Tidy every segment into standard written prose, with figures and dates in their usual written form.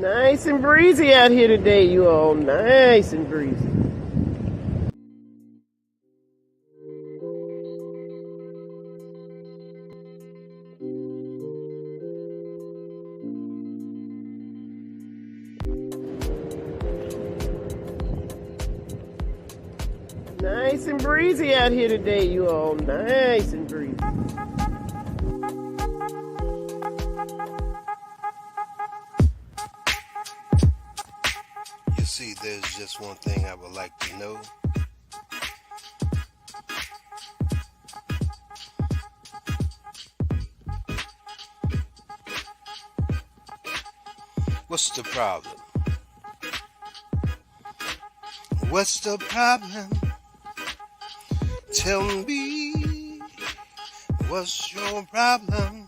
Nice and breezy out here today, you all. Nice and breezy. Nice and breezy out here today, you all. Nice and breezy. You see, there's just one thing I would like to know. What's the problem? What's the problem? Tell me, what's your problem?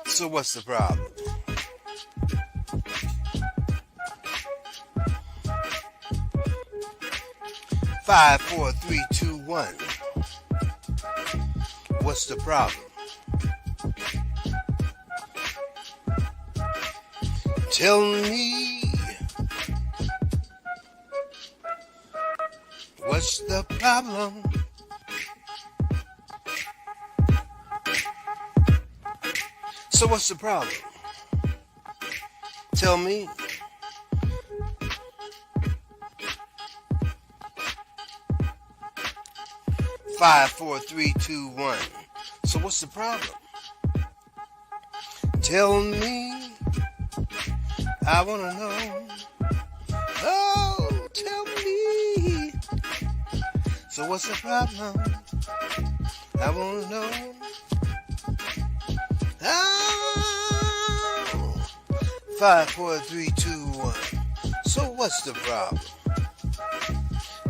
So what's the problem? Five, four, three, two, one. What's the problem? Tell me, what's the problem? So what's the problem? Tell me. Five, four, three, two, one. So what's the problem? Tell me. I wanna know. Oh, tell me. So what's the problem? I wanna know. Oh, 5, 4, 3, 2, 1. So what's the problem?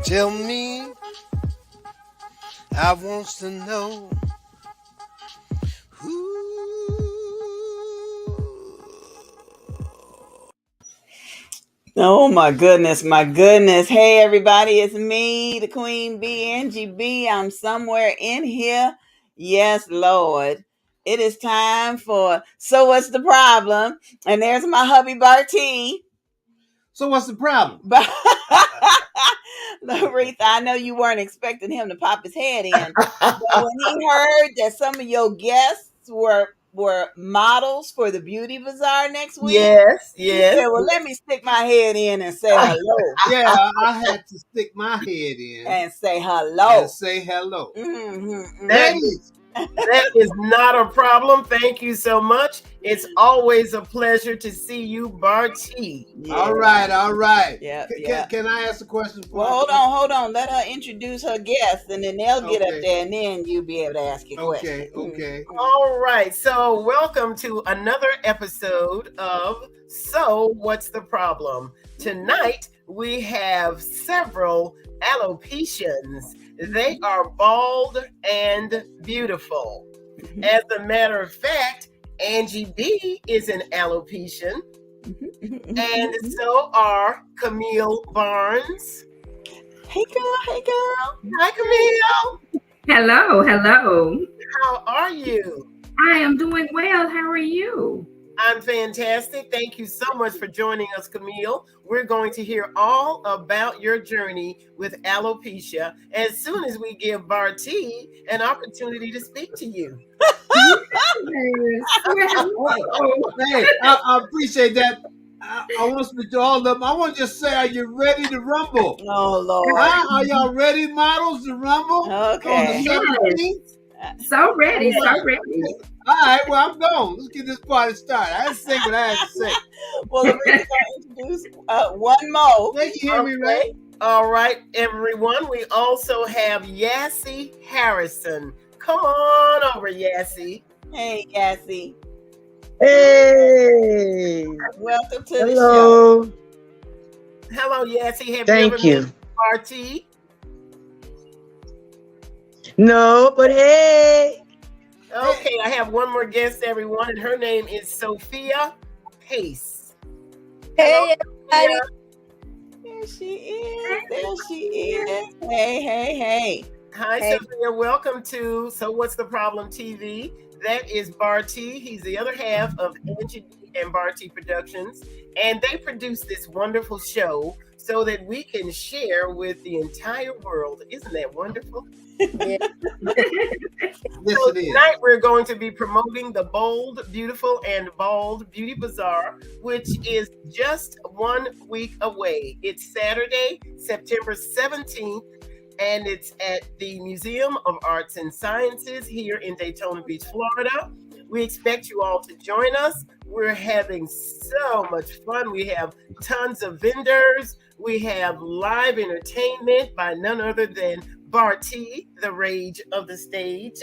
Tell me. I wants to know. Oh my goodness, my goodness. Hey everybody, it's me, the Queen Bee, Angie B. I'm somewhere in here. Yes, Lord. It is time for So What's the Problem? And there's my hubby Barty. So what's the problem? Aretha, I know you weren't expecting him to pop his head in, but when he heard that some of your guests were models for the Beauty Bazaar next week, Yes. he said, well, let me stick my head in and say hello. Yeah, I had to stick my head in and say hello. Mm-hmm. That is not a problem. Thank you so much. It's always a pleasure to see you, Barty. Yeah. All right. Yeah. Can I ask a question? Well, hold on. Let her introduce her guests, and then they'll get up there, and then you'll be able to ask your question. Okay. All right. So welcome to another episode of So What's the Problem? Tonight, we have several alopecians. They are bald and beautiful. As a matter of fact, Angie B is an alopecian, and so are Camille Barnes. Hey girl. Hi, Camille. Hello. How are you? I am doing well. How are you? I'm fantastic. Thank you so much for joining us, Camille. We're going to hear all about your journey with alopecia as soon as we give Barty an opportunity to speak to you. Hey, I appreciate that. I want to speak to all of them. I want to just say, are you ready to rumble? Oh, Lord. Are y'all ready, models, to rumble? Okay. On the 17th? So ready. All right, well, I'm going. Let's get this party started. I didn't say what I had to say. Well, we're going to introduce one more. They can hear me, right? All right, everyone. We also have Yassie Harrison. Come on over, Yassie. Hey, Yassie. Hey. Welcome to the show. Hello, Yassie. Have Thank you you. ever met Barty? No, but hey. Okay, I have one more guest, everyone, and her name is Sophia Pace. Hey, everybody. There she is. Hey. Hi, Hey. Sophia. Welcome to So What's the Problem TV. That is Barty. He's the other half of Angie and Barty Productions. And they produce this wonderful show so that we can share with the entire world. Isn't that wonderful? Yeah. Yes, So it is. tonight we're going to be promoting the Bold, Beautiful, and Bald Beauty Bazaar, which is just 1 week away. It's Saturday, September 17th, and it's at the Museum of Arts and Sciences here in Daytona Beach, Florida. We expect you all to join us. We're having so much fun. We have tons of vendors. We have live entertainment by none other than Barty, the rage of the stage.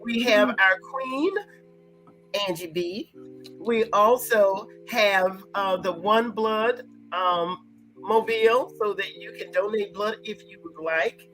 We have our queen, Angie B. We also have the One Blood mobile so that you can donate blood if you would like.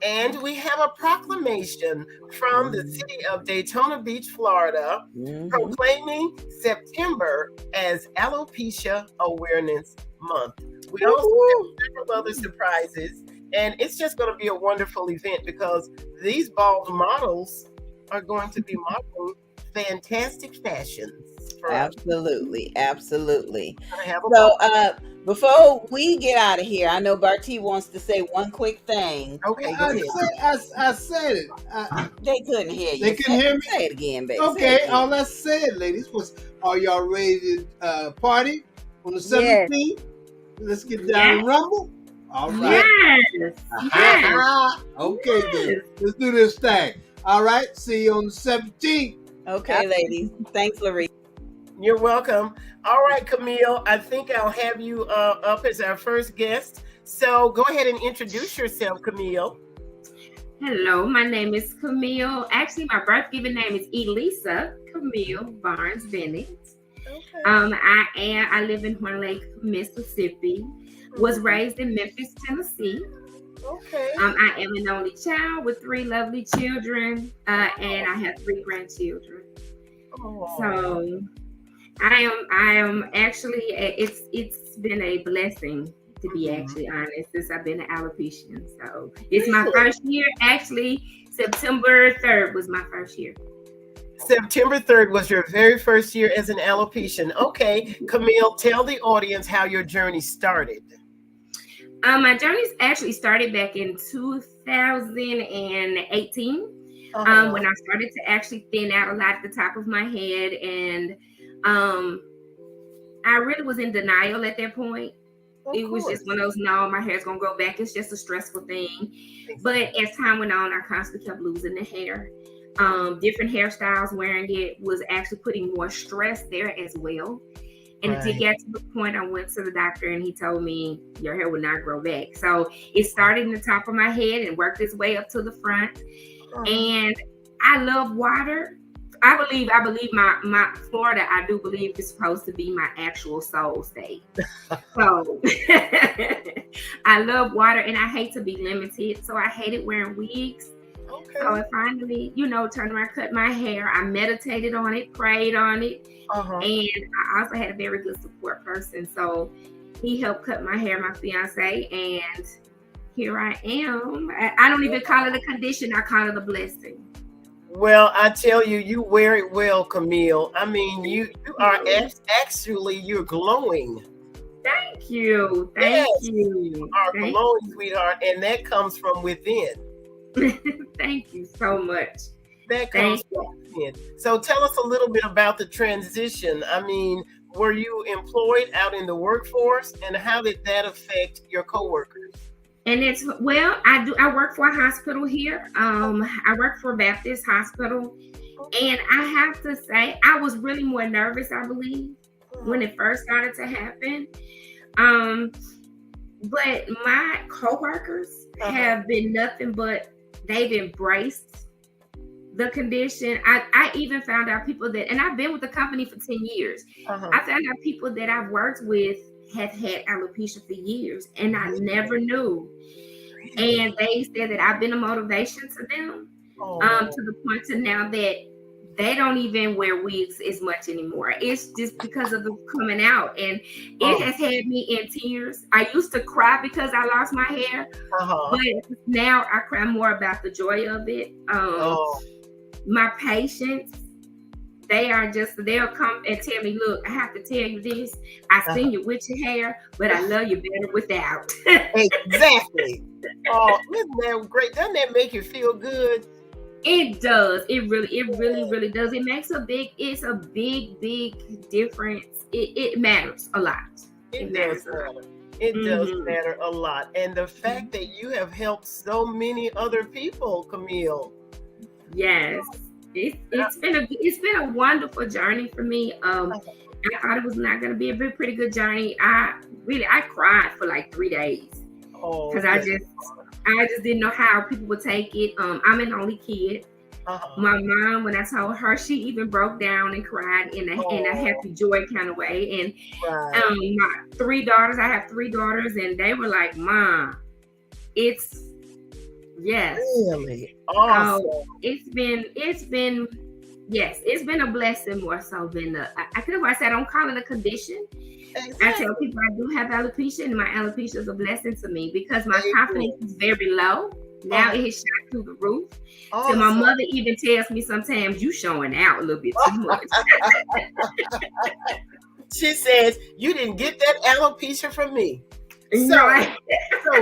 And we have a proclamation from the city of Daytona Beach, Florida, proclaiming September as Alopecia Awareness Month. We also have several other surprises, and it's just going to be a wonderful event because these bald models are going to be modeling fantastic fashions. Absolutely. Absolutely. Have a So, before we get out of here, I know Barty wants to say one quick thing. okay, go ahead. I said it. They couldn't hear you. They couldn't hear me? Say it again, baby. Okay, all I said, ladies, was, are y'all ready to party on the Yes. 17th? Let's get down and rumble. All right. Yes. Yes. Okay, then. Let's do this thing. All right. See you on the 17th. Okay, ladies. Thanks, Larry. You're welcome. All right, Camille, I think I'll have you up as our first guest. So go ahead and introduce yourself, Camille. Hello, my name is Camille. Actually, my birth given name is Elisa Camille Barnes Bennett. Okay. I live in Horn Lake, Mississippi. Was raised in Memphis, Tennessee. Okay. I am an only child with 3 lovely children, and I have 3 grandchildren. Oh. So I am actually. It's been a blessing to be actually honest since I've been an alopecian. So it's my first year. Actually, September 3rd was my first year. September 3rd was your very first year as an alopecian. Okay, Camille, tell the audience how your journey started. My journey actually started back in 2018 when I started to actually thin out a lot at the top of my head, and I really was in denial at that point. It was just one of those, no, my hair's gonna grow back. It's just a stressful thing. But as time went on, I constantly kept losing the hair. Different hairstyles, wearing it was actually putting more stress there as well. And it did get to the point I went to the doctor and he told me your hair would not grow back. So it started in the top of my head and worked its way up to the front. And I love water. I believe my Florida, I do believe is supposed to be my actual soul state. So I love water and I hate to be limited. So I hated wearing wigs. So I finally, turned around, cut my hair. I meditated on it, prayed on it. And I also had a very good support person. So he helped cut my hair, my fiance, and here I am. I don't even call it a condition. I call it a blessing. Well, I tell you, you wear it well, Camille. I mean, you are actually, you're glowing. Thank you. Thank you. You are glowing, sweetheart, and that comes from within. Thank you so much. That comes from within. So tell us a little bit about the transition. I mean, were you employed out in the workforce, and how did that affect your coworkers? And I work for a hospital here. I work for Baptist Hospital. And I have to say, I was really more nervous, I believe, when it first started to happen. But my coworkers have been nothing but they've embraced the condition. I even found out people that, and I've been with the company for 10 years. I found out people that I've worked with have had alopecia for years, and I never knew. And they said that I've been a motivation to them, to the point to now that they don't even wear wigs as much anymore. It's just because of the coming out, and it has had me in tears. I used to cry because I lost my hair, but now I cry more about the joy of it. My patients they'll come and tell me, look, I have to tell you this. I seen you with your hair, but I love you better without. Exactly. Oh, isn't that great? Doesn't that make you feel good? It does. It really does. It's a big difference. It matters a lot. It does matter. It does matter a lot. And the fact that you have helped so many other people, Camille. Yes. It's been a wonderful journey for me. I thought it was not going to be a pretty good journey. I cried for like 3 days because I just didn't know how people would take it. I'm an only kid. My mom, when I told her, she even broke down and cried in a happy joy kind of way. And my 3 daughters, I have 3 daughters, and they were like, "Mom, it's." Yes. Really? Awesome. It's been a blessing more so than I said I don't call it a condition. Exactly. I tell people I do have alopecia, and my alopecia is a blessing to me because my confidence is very low. Now it has shot through the roof. So my mother even tells me sometimes you showing out a little bit too much. She says, you didn't get that alopecia from me. So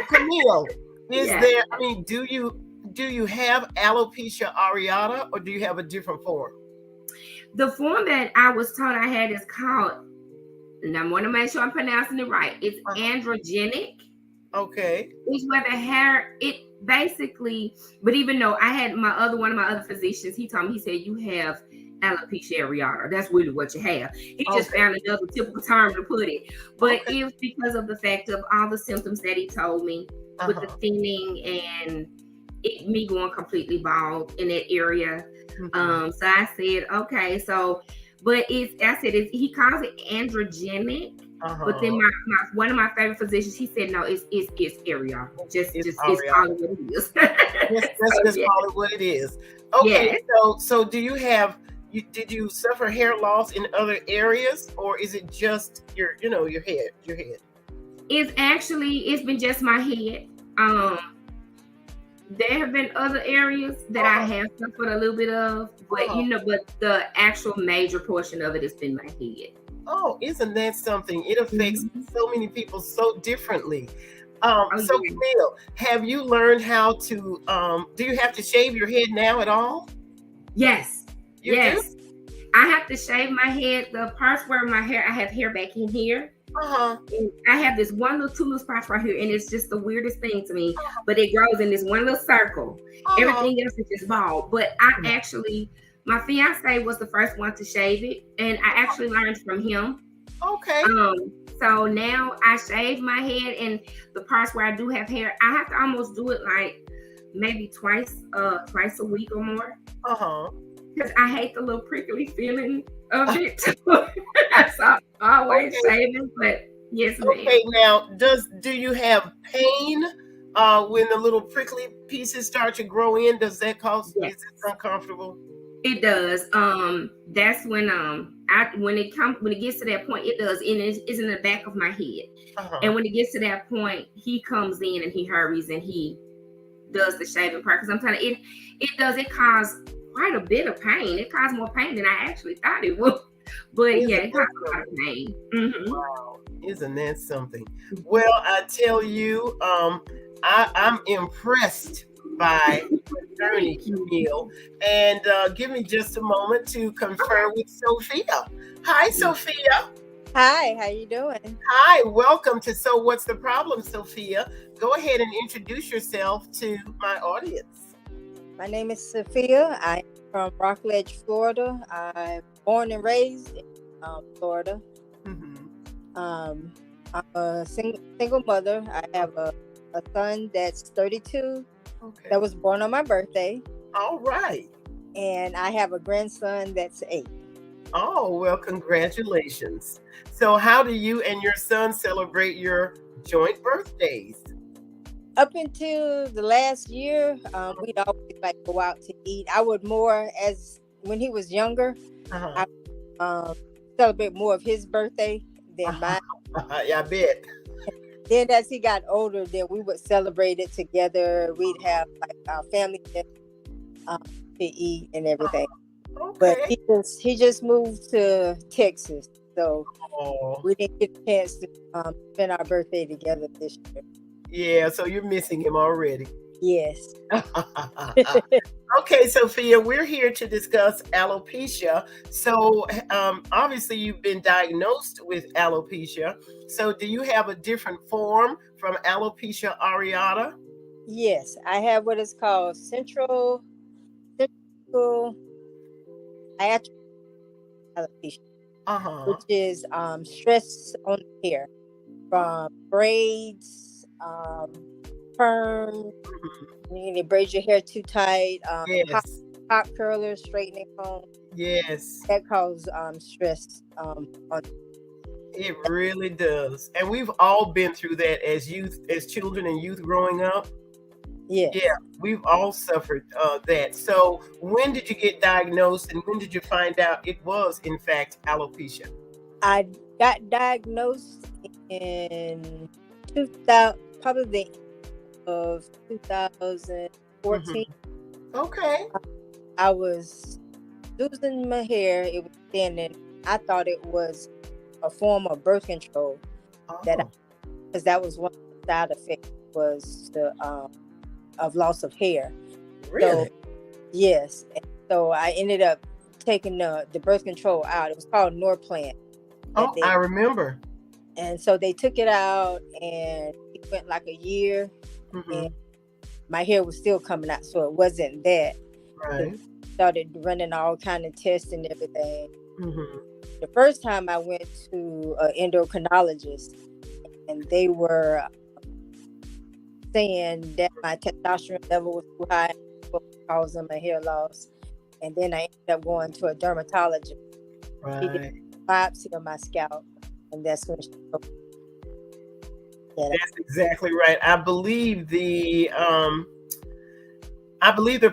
Camille, is there, I mean, do you have alopecia areata, or do you have a different form? The form that I was told I had is called, and I want to make sure I'm pronouncing it right. It's androgenic. Okay. It's where the hair, it basically, but even though I had one of my other physicians, he told me, he said, you have alopecia areata. That's really what you have. He just found another typical term to put it. But it's because of the fact of all the symptoms that he told me with the thinning and me going completely bald in that area. So I said, okay, so, but he calls it androgenic. But then one of my favorite physicians, he said, no, it's areata. Just call it what it is. Let's call it what it is. Okay, so do you have, did you suffer hair loss in other areas, or is it just your head? It's been just my head. There have been other areas that I have suffered a little bit of, but but the actual major portion of it has been my head. Oh, isn't that something? It affects so many people so differently. So Camille, have you learned how to, do you have to shave your head now at all? Yes. You do? I have to shave my head. The parts where I have hair back in here. And I have this two little spots right here, and it's just the weirdest thing to me. But it grows in this one little circle. Everything else is just bald. But my fiance was the first one to shave it, and I actually learned from him. Okay. So now I shave my head, and the parts where I do have hair, I have to almost do it like maybe twice a week or more. Because I hate the little prickly feeling of it. So I always shaving, but yes, ma'am. Okay, now do you have pain when the little prickly pieces start to grow in? Does that cause is it uncomfortable? It does. That's when when it gets to that point, it does, and it's in the back of my head. And when it gets to that point, he comes in and he hurries and he does the shaving part, because I'm telling you, it causes quite a bit of pain. It caused more pain than I actually thought it would. But it caused a lot of pain. Wow, isn't that something? Well, I tell you, I'm impressed by the journey, Camille. And give me just a moment to confer with Sophia. Hi, Sophia. Hi, how you doing? Hi, welcome to So What's the Problem, Sophia? Go ahead and introduce yourself to my audience. My name is Sophia. I'm from Rockledge, Florida. I'm born and raised in Florida. I'm a single mother. I have a son that's 32 that was born on my birthday. All right. And I have a grandson that's 8. Oh, well, congratulations. So how do you and your son celebrate your joint birthdays? Up until the last year, we'd always go out to eat. I would more, as when he was younger, I celebrate more of his birthday than mine. Yeah, I bet. Then as he got older, then we would celebrate it together. We'd have our family to eat and everything. But Okay. he just moved to Texas, so Oh, we didn't get a chance to spend our birthday together this year. yeah. So you're missing him already. Yes. Okay, Sophia, we're here to discuss alopecia. So, obviously, you've been diagnosed with alopecia. So, do you have a different form from alopecia areata? Yes, I have what is called central iatric alopecia, Uh huh. which is stress on the hair from braids, perm, when you braid your hair too tight, Yes, pop curlers, straightening comb, yes, that cause stress on. it really does. And we've all been through that as youth, as children and youth growing up. Yes. Yeah, we've all suffered that. So, when did you get diagnosed and when did you find out it was, in fact, alopecia? I got diagnosed in 2000, probably the end of 2014. Okay. I was losing my hair. It was thinning. I thought it was a form of birth control, Oh, because that was one of the side effects, was the of loss of hair. really? So yes, and so I ended up taking the birth control out. It was called Norplant. Oh, I remember. And so they took it out, and it went like a year, and my hair was still coming out. So it wasn't that. Right. Started running all kind of tests and everything. Mm-hmm. The first time I went to an endocrinologist, and they were saying that my testosterone level was too high, causing my hair loss. And then I ended up going to a dermatologist. She did Right. a biopsy of my scalp, and that's when she told me that. That's exactly right. I believe the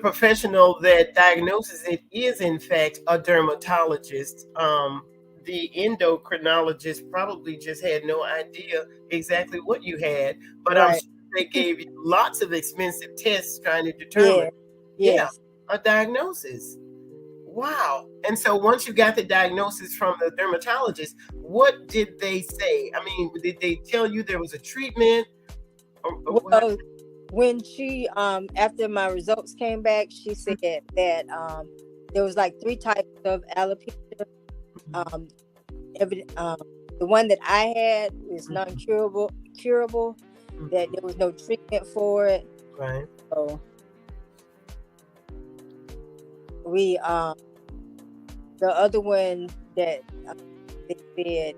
professional that diagnoses it is in fact a dermatologist. The endocrinologist probably just had no idea exactly what you had, but I'm Right. sure they gave you lots of expensive tests trying to determine, Yeah. yeah, Yes. a diagnosis. Wow. And so once you got the diagnosis from the dermatologist, what did they say? I mean, did they tell you there was a treatment or what? Well, when she after my results came back, she said that there was like 3 types of alopecia. Um, the one that I had is non-curable, that there was no treatment for it. Right. So we the other one that they said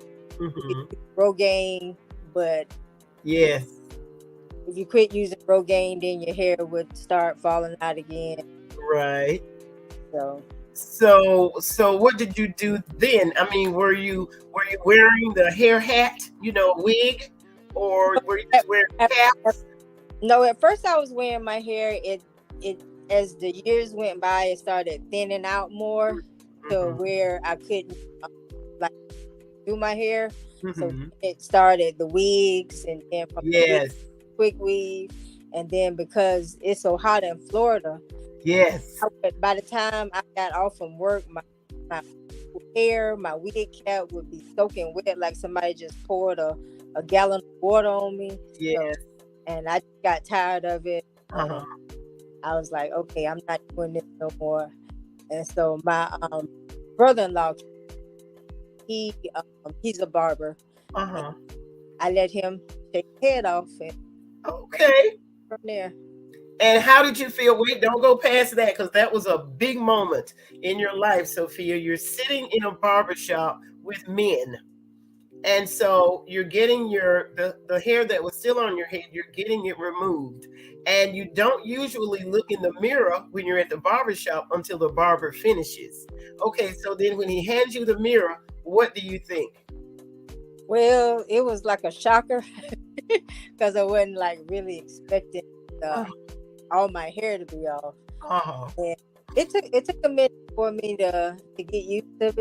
Rogaine, but Yes. if you quit using Rogaine, then your hair would start falling out again. Right. So So what did you do then? I mean, were you wearing the hair hat, wig, or were you just wearing caps? no, at first I was wearing my hair. It as the years went by, it started thinning out more to where I couldn't like do my hair. So it started the wigs, and then from Yes. quick weave, and then because it's so hot in Florida, Yes. by the time I got off from work, my hair, my wig cap would be soaking wet, like somebody just poured a gallon of water on me. Yes. So, and I got tired of it. Uh-huh. I was like, okay, I'm not doing this no more. And so my brother-in-law, he's a barber. Uh-huh. I let him take his head off, and Okay. from there. And how did you feel? Wait, don't go past that, because that was a big moment in your life, Sophia. You're sitting in a barbershop with men. And so you're getting the hair that was still on your head, you're getting it removed. And you don't usually look in the mirror when you're at the barbershop until the barber finishes. Okay, so then when he hands you the mirror, what do you think? Well, it was like a shocker because I wasn't like really expecting all my hair to be off. Uh-huh. And it took a minute for me to get used to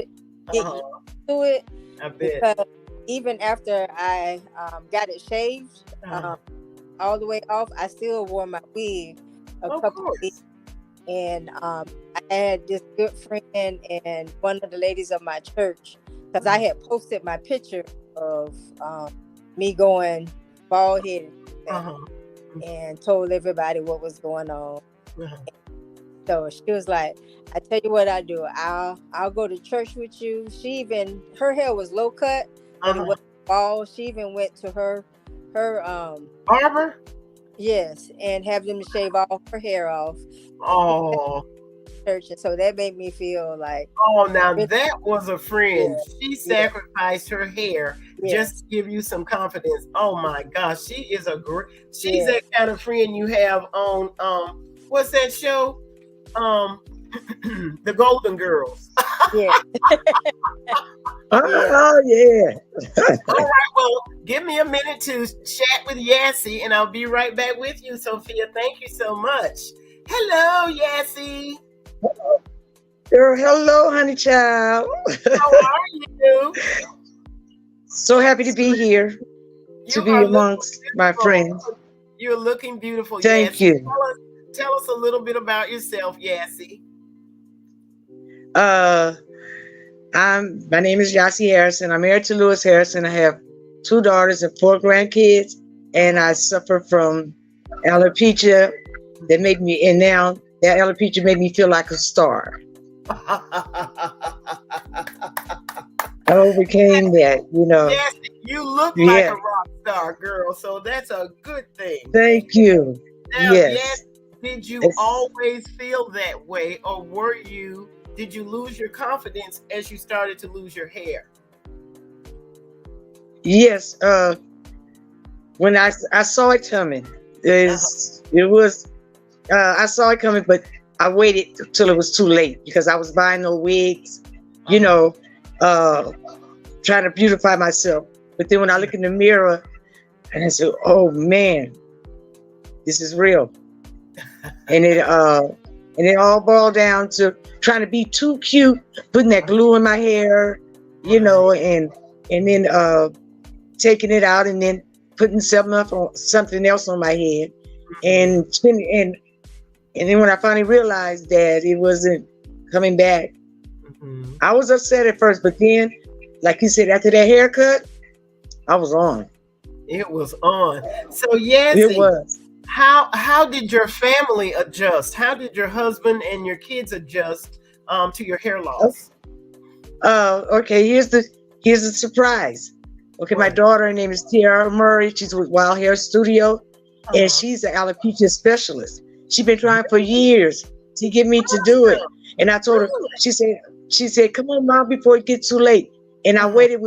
it. I bet. Because even after I got it shaved all the way off, I still wore my wig a couple of weeks. And I had this good friend and one of the ladies of my church, because I had posted my picture of me going bald headed and told everybody what was going on. So she was like, I tell you what I do, I'll go to church with you. Her hair was low cut, but it was bald. She even went to her barber. Yes, and have them shave all her hair off. Oh. Church, and so that made me feel like, oh, now that was a friend. Yeah. She sacrificed her hair just to give you some confidence. Oh my gosh, she's that kind of friend you have on what's that show? The Golden Girls. Yeah. Oh yeah. All right, well, give me a minute to chat with Yassie, and I'll be right back with you, Sophia. Thank you so much. Hello, Yassie. Girl, hello, honey child. How are you? So happy to be here, to be amongst my friends. You're looking beautiful. Thank you. Tell us a little bit about yourself, Yassie. My name is Yassie Harrison. I'm married to Lewis Harrison. I have 2 daughters and 4 grandkids, and I suffer from alopecia that made me, and now that alopecia made me feel like a star. I overcame that, Yes, you look like a rock star, girl, so that's a good thing. Thank you. Now, yes. Did you always feel that way, or did you lose your confidence as you started to lose your hair? Yes. When I saw it coming, I saw it coming, but I waited till it was too late because I was buying no wigs, trying to beautify myself. But then when I look in the mirror and I said, oh man, this is real. And it all boiled down to trying to be too cute, putting that glue in my hair, and then taking it out and then putting something else on my head, and then when I finally realized that it wasn't coming back, I was upset at first, but then, like you said, after that haircut, I was on. It was on. So Yassie, it was. How did your family adjust? How did your husband and your kids adjust to your hair loss? Okay, here's the surprise. Okay, my daughter, her name is Tiara Murray. She's with Wild Hair Studio, and she's an alopecia specialist. She's been trying for years to get me to do it, and I told her. She said, "Come on, Mom, before it gets too late." And I waited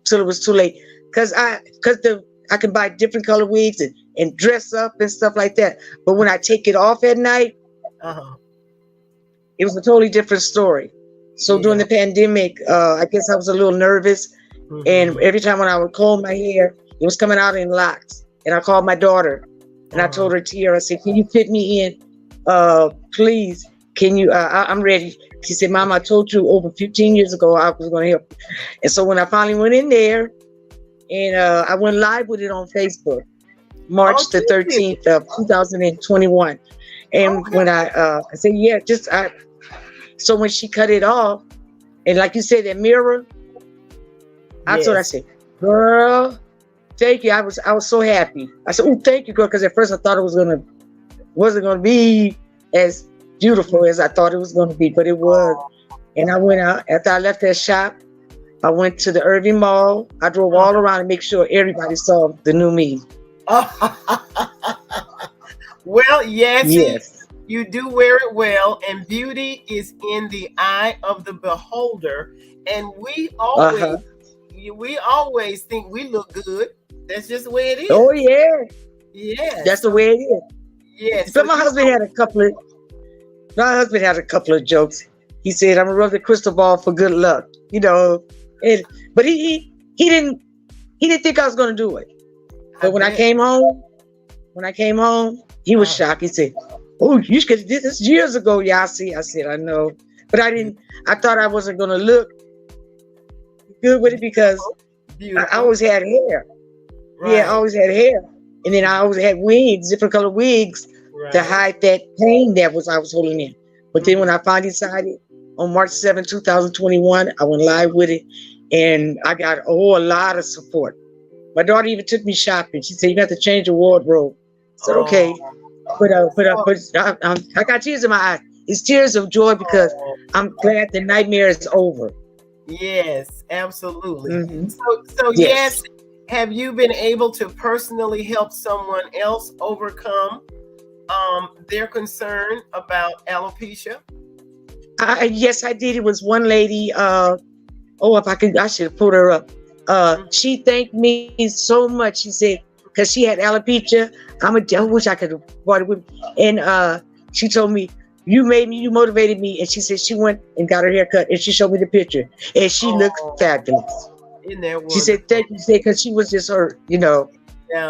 till it was too late, because I can buy different color wigs and dress up and stuff like that. But when I take it off at night, it was a totally different story. So during the pandemic, I guess I was a little nervous. And every time when I would comb my hair, it was coming out in locks. And I called my daughter and I told her, Tiara, I said, can you fit me in? Please, can you, I'm ready. She said, Mom, I told you over 15 years ago I was going to help. And so when I finally went in there and I went live with it on Facebook, March the 13th of 2021. And when I said, yeah, so when she cut it off, and like you said, that mirror, I told her, I said, girl, thank you. I was so happy. I said, oh, thank you, girl. Because at first I thought it wasn't going to be as beautiful as I thought it was going to be, but it was. And I went out, after I left that shop, I went to the Irving Mall. I drove all around to make sure everybody saw the new me. Well, yes, you do wear it well, and beauty is in the eye of the beholder. And we always think we look good. That's just the way it is. Oh yeah, that's the way it is. Yes. But my husband had a couple of jokes. He said, "I'm gonna rub the crystal ball for good luck," but he didn't think I was gonna do it. But when I came home, he was shocked. He said, "Oh, you should have did this years ago, Yassie." I said, "I know," but I didn't. I thought I wasn't gonna look good with it because I always had hair. Right. Yeah, I always had hair, and then I always had wigs, different color wigs, to hide that pain I was holding in. But then when I finally decided on March 7, 2021, I went live with it, and I got a lot of support. My daughter even took me shopping. She said, "You got to change your wardrobe." I said, "Okay." But I got tears in my eyes. It's tears of joy because I'm glad the nightmare is over. Yes, absolutely. Mm-hmm. So yes, have you been able to personally help someone else overcome their concern about alopecia? Yes, I did. It was one lady. If I should have pulled her up. She thanked me so much. She said, because she had alopecia. I wish I could have brought it with me. And she told me, "You motivated me." And she said she went and got her hair cut, and she showed me the picture, and she looked fabulous. Isn't that wonderful? She said, "Thank you," because she was just hurt, Yeah,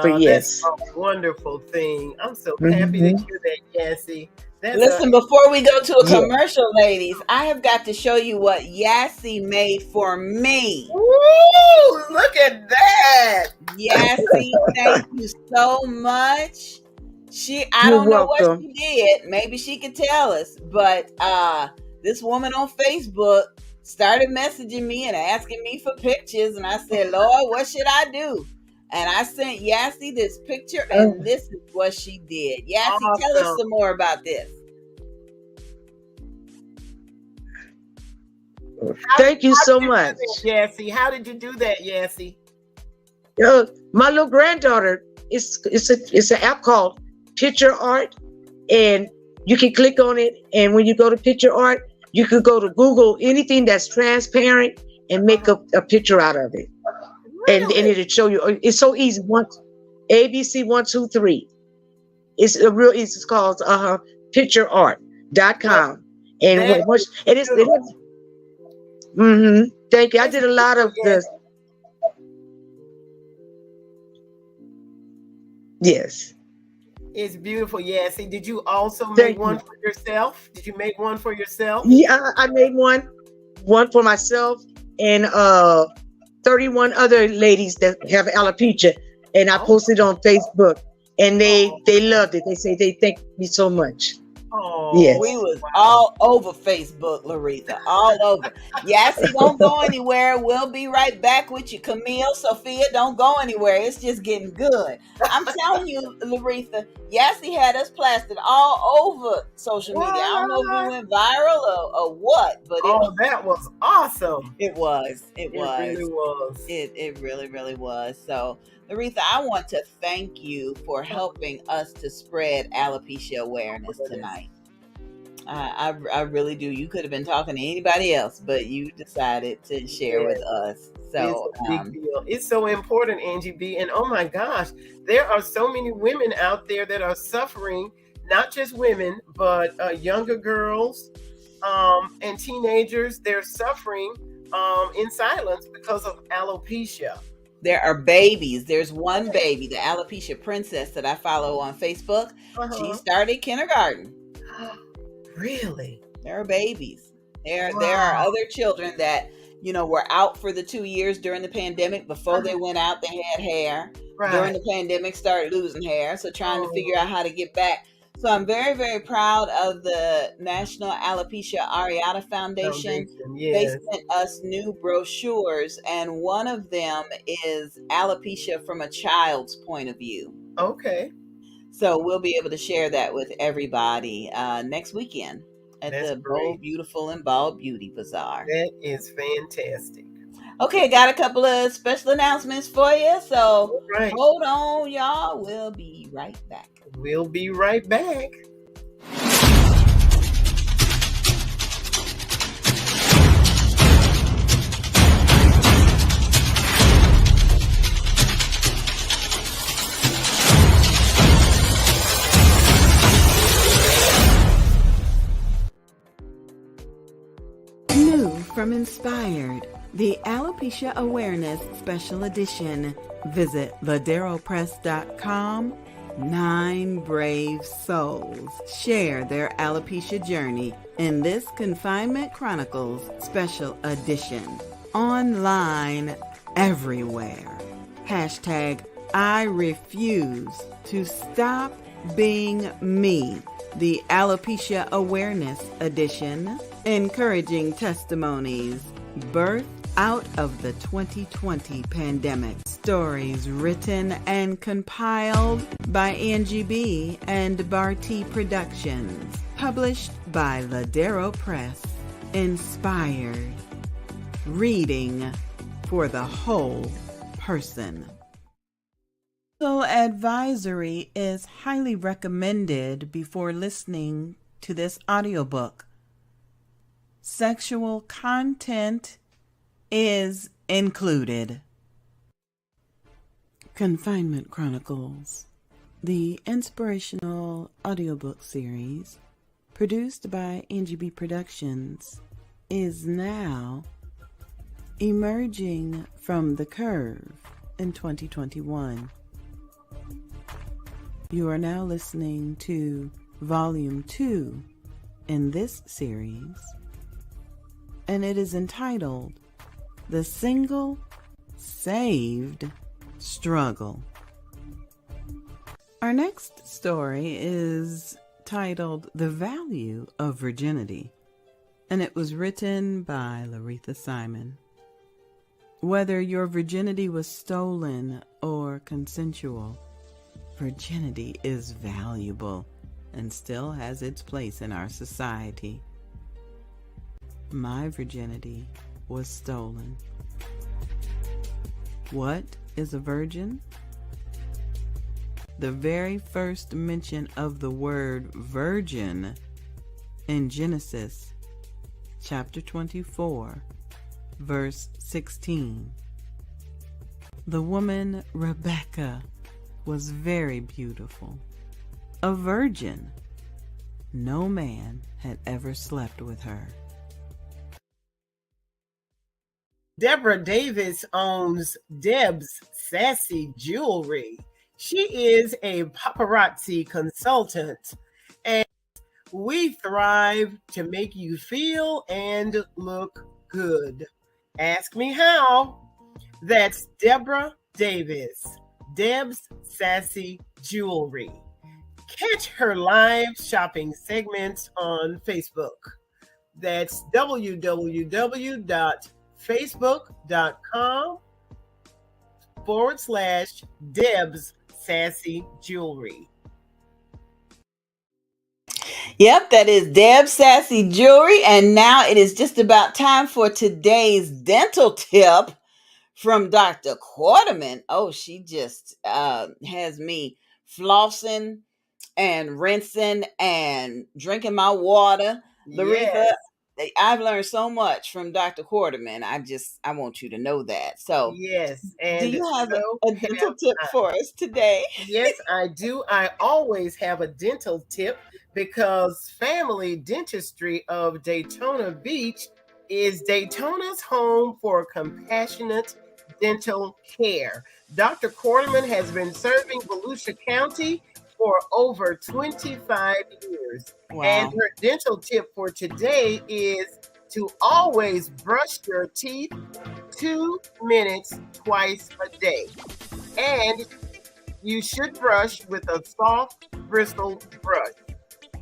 But yes, that's a wonderful thing. I'm so happy to hear that, Yassie. Listen, before we go to a commercial, ladies, I have got to show you what Yassie made for me. Ooh, look at that. Yassie, thank you so much. I don't know what she did. Maybe she could tell us. But this woman on Facebook started messaging me and asking me for pictures. And I said, "Lord, what should I do?" And I sent Yassie this picture, and this is what she did. Yassie, tell us some more about this. Thank you so much, Yassie. How did you do that, Yassie? My little granddaughter, it's an app called Picture Art, and you can click on it. And when you go to Picture Art, you could go to Google anything that's transparent and make a picture out of it. Really? And it'll show you. It's so easy. ABC 1 2 3. It's real easy. It's called pictureart.com. And it is. Thank you. I did a lot of this. Yes. It's beautiful, Yassie. Did you also make one for yourself? Did you make one for yourself? Yeah, I made one for myself and 31 other ladies that have alopecia, and I posted on Facebook, and they loved it. They say they thank me so much. Oh, yes. We was all over Facebook, Laretha, all over. Yassie, don't go anywhere. We'll be right back with you. Camille, Sophia, don't go anywhere. It's just getting good. I'm telling you, Laretha, Yassie had us plastered all over social media. I don't know if we went viral or what, but that was awesome. It was. It really was. It really, really was. So, Laretha, I want to thank you for helping us to spread alopecia awareness tonight. I really do. You could have been talking to anybody else, but you decided to share with us. So it's a big deal. It's so important, Angie B. And oh my gosh, there are so many women out there that are suffering, not just women, but younger girls and teenagers. They're suffering in silence because of alopecia. There are babies. There's one baby, the Alopecia Princess that I follow on Facebook. She started kindergarten. Really? There are babies. There are other children that, were out for the 2 years during the pandemic. Before they went out, they had hair. Right. During the pandemic, started losing hair. So trying to figure out how to get back. So I'm very, very proud of the National Alopecia Areata Foundation. Yes. They sent us new brochures, and one of them is alopecia from a child's point of view. Okay. So we'll be able to share that with everybody next weekend at the Bold, Beautiful, and Bald Beauty Bazaar. That is fantastic. Okay, got a couple of special announcements for you. So hold on, y'all. We'll be right back. We'll be right back. New from Inspired, the Alopecia Awareness Special Edition. Visit laderopress.com. 9 brave souls share their alopecia journey in this Confinement Chronicles Special Edition. Online everywhere. #I refuse to stop being me. the Alopecia Awareness Edition, encouraging testimonies, birth out of the 2020 pandemic. Stories written and compiled by Angie B. and Barty Productions. Published by Ladero Press. Inspired. Reading for the whole person. Parental advisory is highly recommended before listening to this audiobook. Sexual content is included. Confinement Chronicles, the inspirational audiobook series produced by Angie B. Productions, is now emerging from the curve in 2021. You are now listening to Volume 2 in this series, and it is entitled The Single Saved Struggle. Our next story is titled The Value of Virginity, and it was written by Laretha Simon. Whether your virginity was stolen or consensual, virginity is valuable and still has its place in our society. My virginity was stolen. What is a virgin? The very first mention of the word virgin in Genesis chapter 24, verse 16. The woman Rebecca was very beautiful, a virgin. No man had ever slept with her. Deborah Davis owns Deb's Sassy Jewelry. She is a paparazzi consultant, and we thrive to make you feel and look good. Ask me how. That's Deborah Davis, Deb's Sassy Jewelry. Catch her live shopping segments on Facebook. That's www.facebook.com/Deb's Sassy Jewelry. Yep, that is Deb Sassy Jewelry. And now it is just about time for today's dental tip from Dr. Quarterman. Oh, she just has me flossing and rinsing and drinking my water. Laretha, I've learned so much from Dr. Quarterman. I want you to know that. So yes, and do you have a dental tip for us today? Yes, I do. I always have a dental tip because Family Dentistry of Daytona Beach is Daytona's home for compassionate dental care. Dr. Quarterman has been serving Volusia County for over 25 years. Wow. And her dental tip for today is to always brush your teeth 2 minutes twice a day. And you should brush with a soft bristled brush.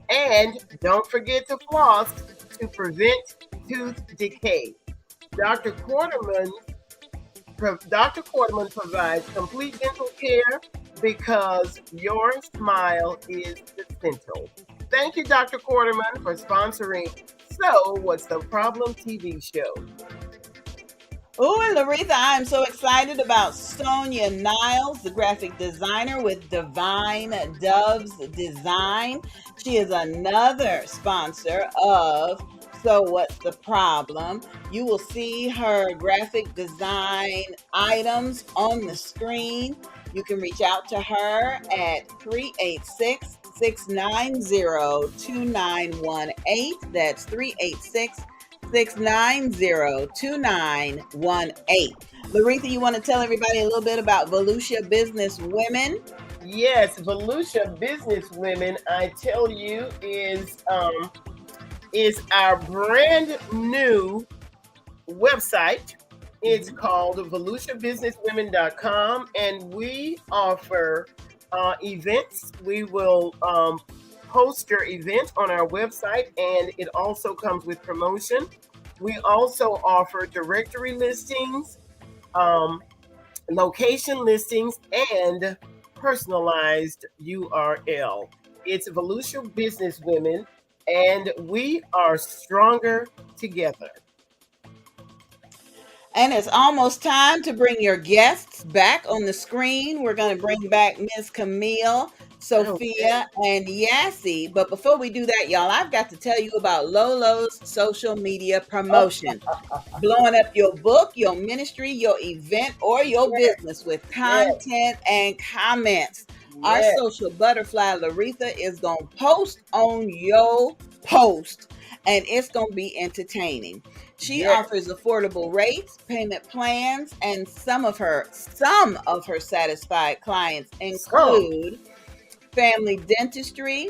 And don't forget to floss to prevent tooth decay. Dr. Quarterman provides complete dental care because your smile is essential. Thank you, Dr. Quarterman, for sponsoring So What's the Problem TV show. Oh, and Laretha, I'm so excited about Sonia Niles, the graphic designer with Divine Doves Design. She is another sponsor of So What's the Problem. You will see her graphic design items on the screen. You can reach out to her at 386-690-2918. That's 386-690-2918. Laretha, you want to tell everybody a little bit about Volusia Business Women? Yes, Volusia Business Women, I tell you, is our brand new website. It's called VolusiaBusinessWomen.com, and we offer events. We will host your event on our website, and it also comes with promotion. We also offer directory listings, location listings, and personalized URL. It's Volusia Business Women, and we are stronger together. And it's almost time to bring your guests back on the screen. We're going to bring back Miss Camille, Sophia, and Yassi. But before we do that, y'all, I've got to tell you about Lolo's social media promotion. Blowing up your book, your ministry, your event, or your business with content and comments. Our social butterfly, Laretha, is going to post on your post, and it's going to be entertaining. She offers affordable rates, payment plans, and some of her satisfied clients include family dentistry,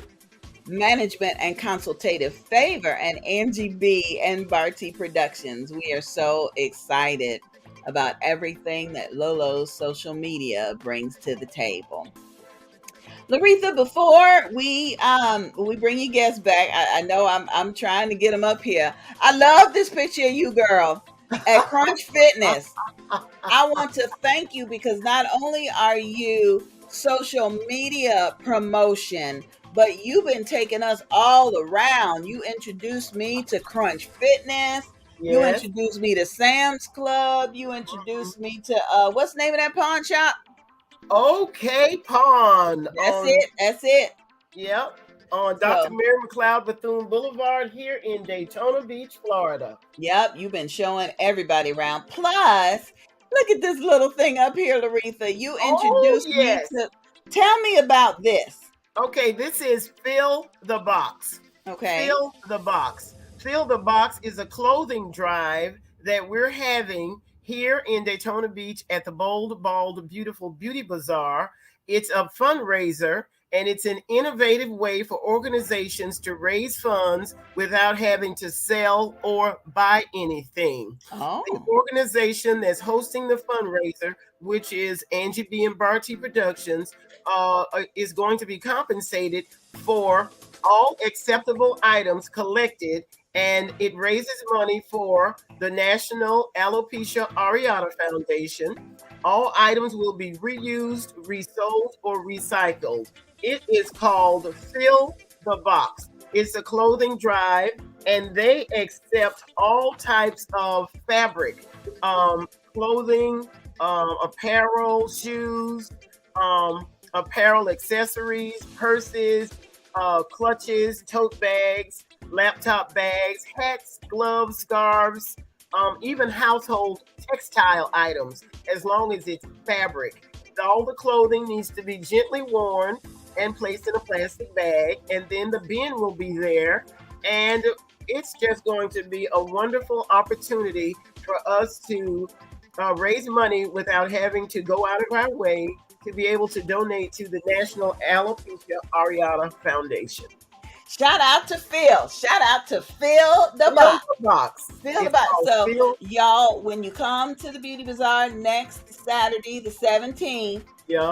management and consultative favor, and Angie B and Barty Productions. We are so excited about everything that Lolo's social media brings to the table. Laretha, before we bring you guests back, I know I'm trying to get them up here. I love this picture of you, girl, at Crunch Fitness. I want to thank you because not only are you social media promotion, but you've been taking us all around. You introduced me to Crunch Fitness. You introduced me to Sam's Club. You introduced me to what's the name of that pawn shop? Okay, Pawn. That's it. Yep. On Dr. Mary McLeod Bethune Boulevard here in Daytona Beach, Florida. Yep, you've been showing everybody around. Plus, look at this little thing up here, Laretha. You introduced me to. Tell me about this. Okay, this is Fill the Box. Okay. Fill the Box. Fill the Box is a clothing drive that we're having here in Daytona Beach at the Bold, Bald, Beautiful Beauty Bazaar. It's a fundraiser, and it's an innovative way for organizations to raise funds without having to sell or buy anything. The organization that's hosting the fundraiser, which is Angie B and Barty Productions, is going to be compensated for all acceptable items collected, and it raises money for the National Alopecia Areata Foundation. All items will be reused, resold, or recycled. It is called Fill the Box. It's a clothing drive, and they accept all types of fabric, clothing, apparel, shoes, apparel accessories, purses, clutches, tote bags, laptop bags, hats, gloves, scarves, even household textile items, as long as it's fabric. All the clothing needs to be gently worn and placed in a plastic bag, and then the bin will be there. And it's just going to be a wonderful opportunity for us to raise money without having to go out of our way to be able to donate to the National Alopecia Areata Foundation. Shout out to Phil. Shout out to Fill the Box. Fill the Box. So, y'all, when you come to the Beauty Bazaar next Saturday, the 17th,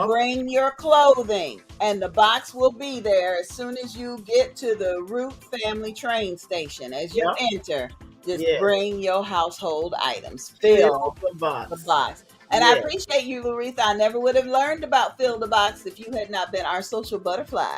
bring your clothing, and the box will be there as soon as you get to the Root Family train station. As you enter, just bring your household items. Fill the box. The box. And I appreciate you, Laretha. I never would have learned about Fill the Box if you had not been our social butterfly.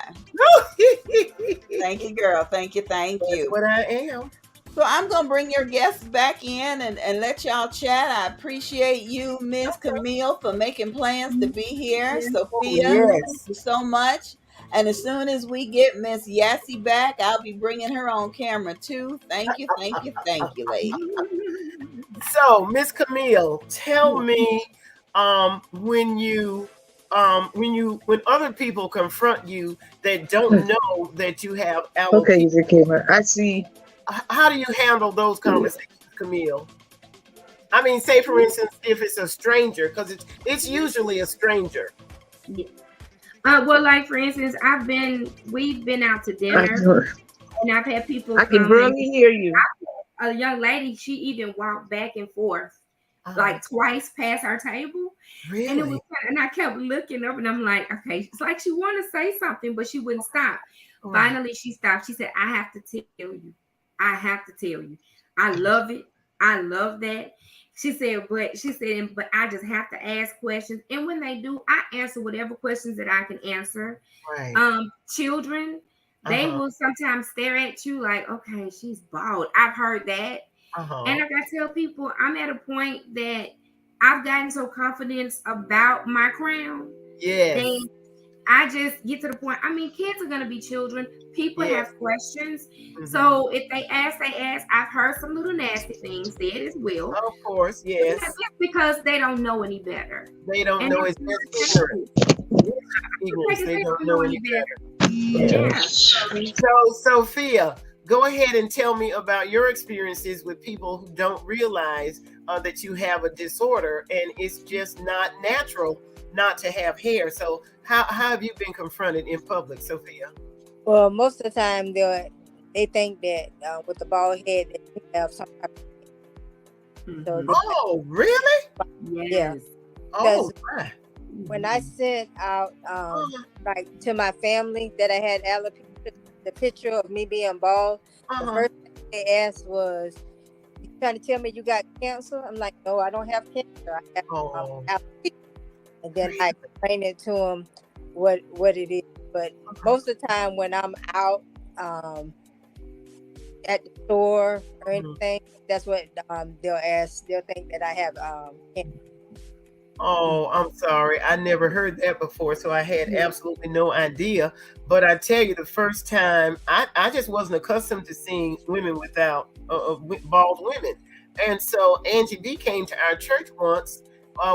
Thank you, girl. Thank you. That's what I am. So I'm going to bring your guests back in and let y'all chat. I appreciate you, Miss Camille, for making plans to be here. Sophia, thank you so much. And as soon as we get Miss Yassi back, I'll be bringing her on camera too. Thank you, lady. So, Miss Camille, tell me when other people confront you that don't know that you have alopecia. Okay, I see. How do you handle those conversations, Camille? I mean, say for instance, if it's a stranger, because it's usually a stranger. Yeah. Well, like for instance, we've been out to dinner, and I've had people. I can barely hear you. A young lady, she even walked back and forth like twice past our table. Really? And I kept looking up, and I'm like, okay, it's like she wanted to say something, but she wouldn't stop. Finally, she stopped. She said, I have to tell you. I have to tell you. I love it. I love that. She said, but I just have to ask questions. And when they do, I answer whatever questions that I can answer. Right. Children, they will sometimes stare at you like, okay, she's bald. I've heard that. And like I tell people, I'm at a point that I've gotten so confident about my crown. Yes. Then I just get to the point. I mean, kids are going to be children. People have questions. So if they ask, they ask. I've heard some little nasty things said as well. Of course, yes. Just because they don't know any better. They don't know. It's just ignorant. They don't know any better. Yeah. So, Sophia, go ahead and tell me about your experiences with people who don't realize that you have a disorder and it's just not natural not to have hair. So how have you been confronted in public, Sophia? Well, most of the time they think that with the bald head that you have some type of so oh, really? Yeah. Oh, when I sent out like to my family that I had alopecia, the picture of me being bald, the first thing they asked was, "You trying to tell me you got cancer?" I'm like, "No, I don't have cancer. I have alopecia." And then I explained it to them what it is. But most of the time when I'm out at the store or anything, that's what they'll ask. They'll think that I have cancer. Oh, I'm sorry. I never heard that before, so I had absolutely no idea. But I tell you, the first time, I just wasn't accustomed to seeing women without bald women. And so Angie B came to our church once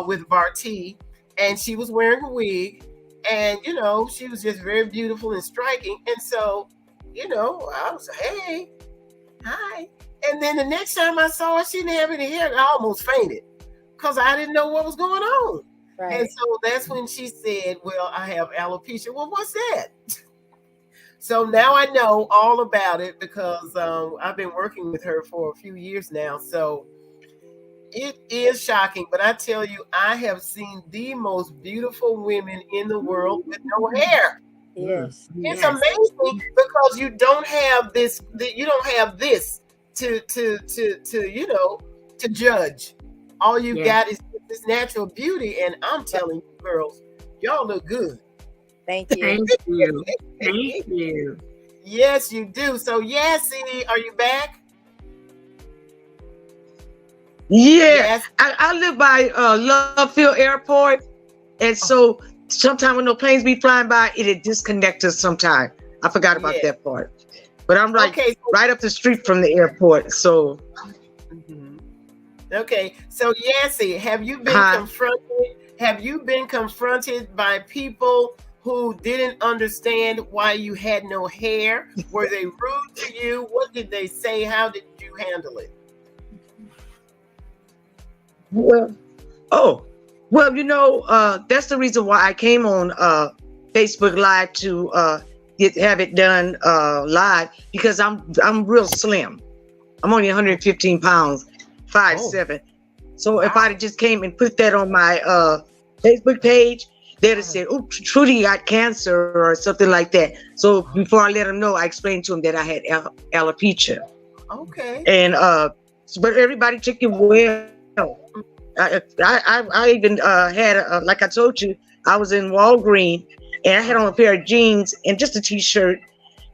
with Barty, and she was wearing a wig. And, you know, she was just very beautiful and striking. And so, you know, I was like, hey, hi. And then the next time I saw her, she didn't have any hair. I almost fainted because I didn't know what was going on. Right. And so that's when she said, well, I have alopecia. Well, what's that? So now I know all about it because I've been working with her for a few years now. So it is shocking, but I tell you, I have seen the most beautiful women in the world with no hair. Yes, it's amazing because you don't have this. You don't have this to you know, to judge. All you got is this natural beauty, and I'm telling you, girls, y'all look good. Thank you. Thank you. Thank you. Yes, you do. So, Yassie, are you back? Yeah, I live by Love Field Airport, and so sometimes when the planes be flying by, it'd disconnect us sometime. I forgot about that part, but I'm right up the street from the airport. So, okay. So, Yassie, have you been confronted? Have you been confronted by people who didn't understand why you had no hair? Were they rude to you? What did they say? How did you handle it? Well, you know, that's the reason why I came on Facebook Live to have it done live, because I'm real slim. I'm only 115 pounds, 5'7". So if I just came and put that on my Facebook page, they'd have said, "Oh, Trudy got cancer" or something like that. So before I let them know, I explained to them that I had alopecia. Okay. And but everybody took it well. I even had, like I told you, I was in Walgreens and I had on a pair of jeans and just a t-shirt.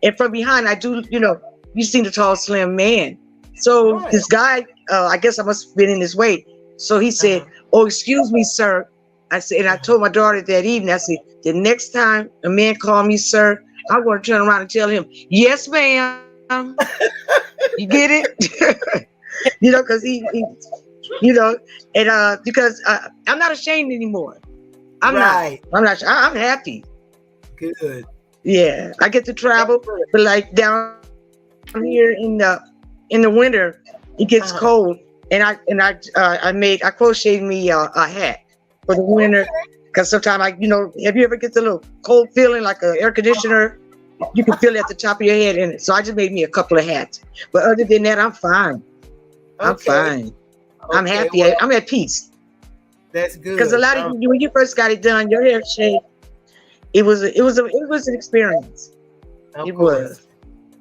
And from behind, I do, you know, you seen the tall, slim man. So this guy, I guess I must have been in his way. So he said, "Oh, excuse me, sir." I said, and I told my daughter that evening, I said, "The next time a man call me sir, I'm going to turn around and tell him, 'Yes, ma'am.'" You get it? You know, because he you know, and because I'm not ashamed anymore. I'm not. I'm happy. Good. Yeah, I get to travel, but like down here in the winter, it gets cold, and I crocheted me a hat for the winter, because sometimes have you ever get the little cold feeling like an air conditioner? You can feel it at the top of your head, and so I just made me a couple of hats. But other than that, I'm fine. I'm fine. I'm happy. Well, I'm at peace. That's good. Because a lot of when you first got it done, your hair shape, it was an experience. Of It course. was.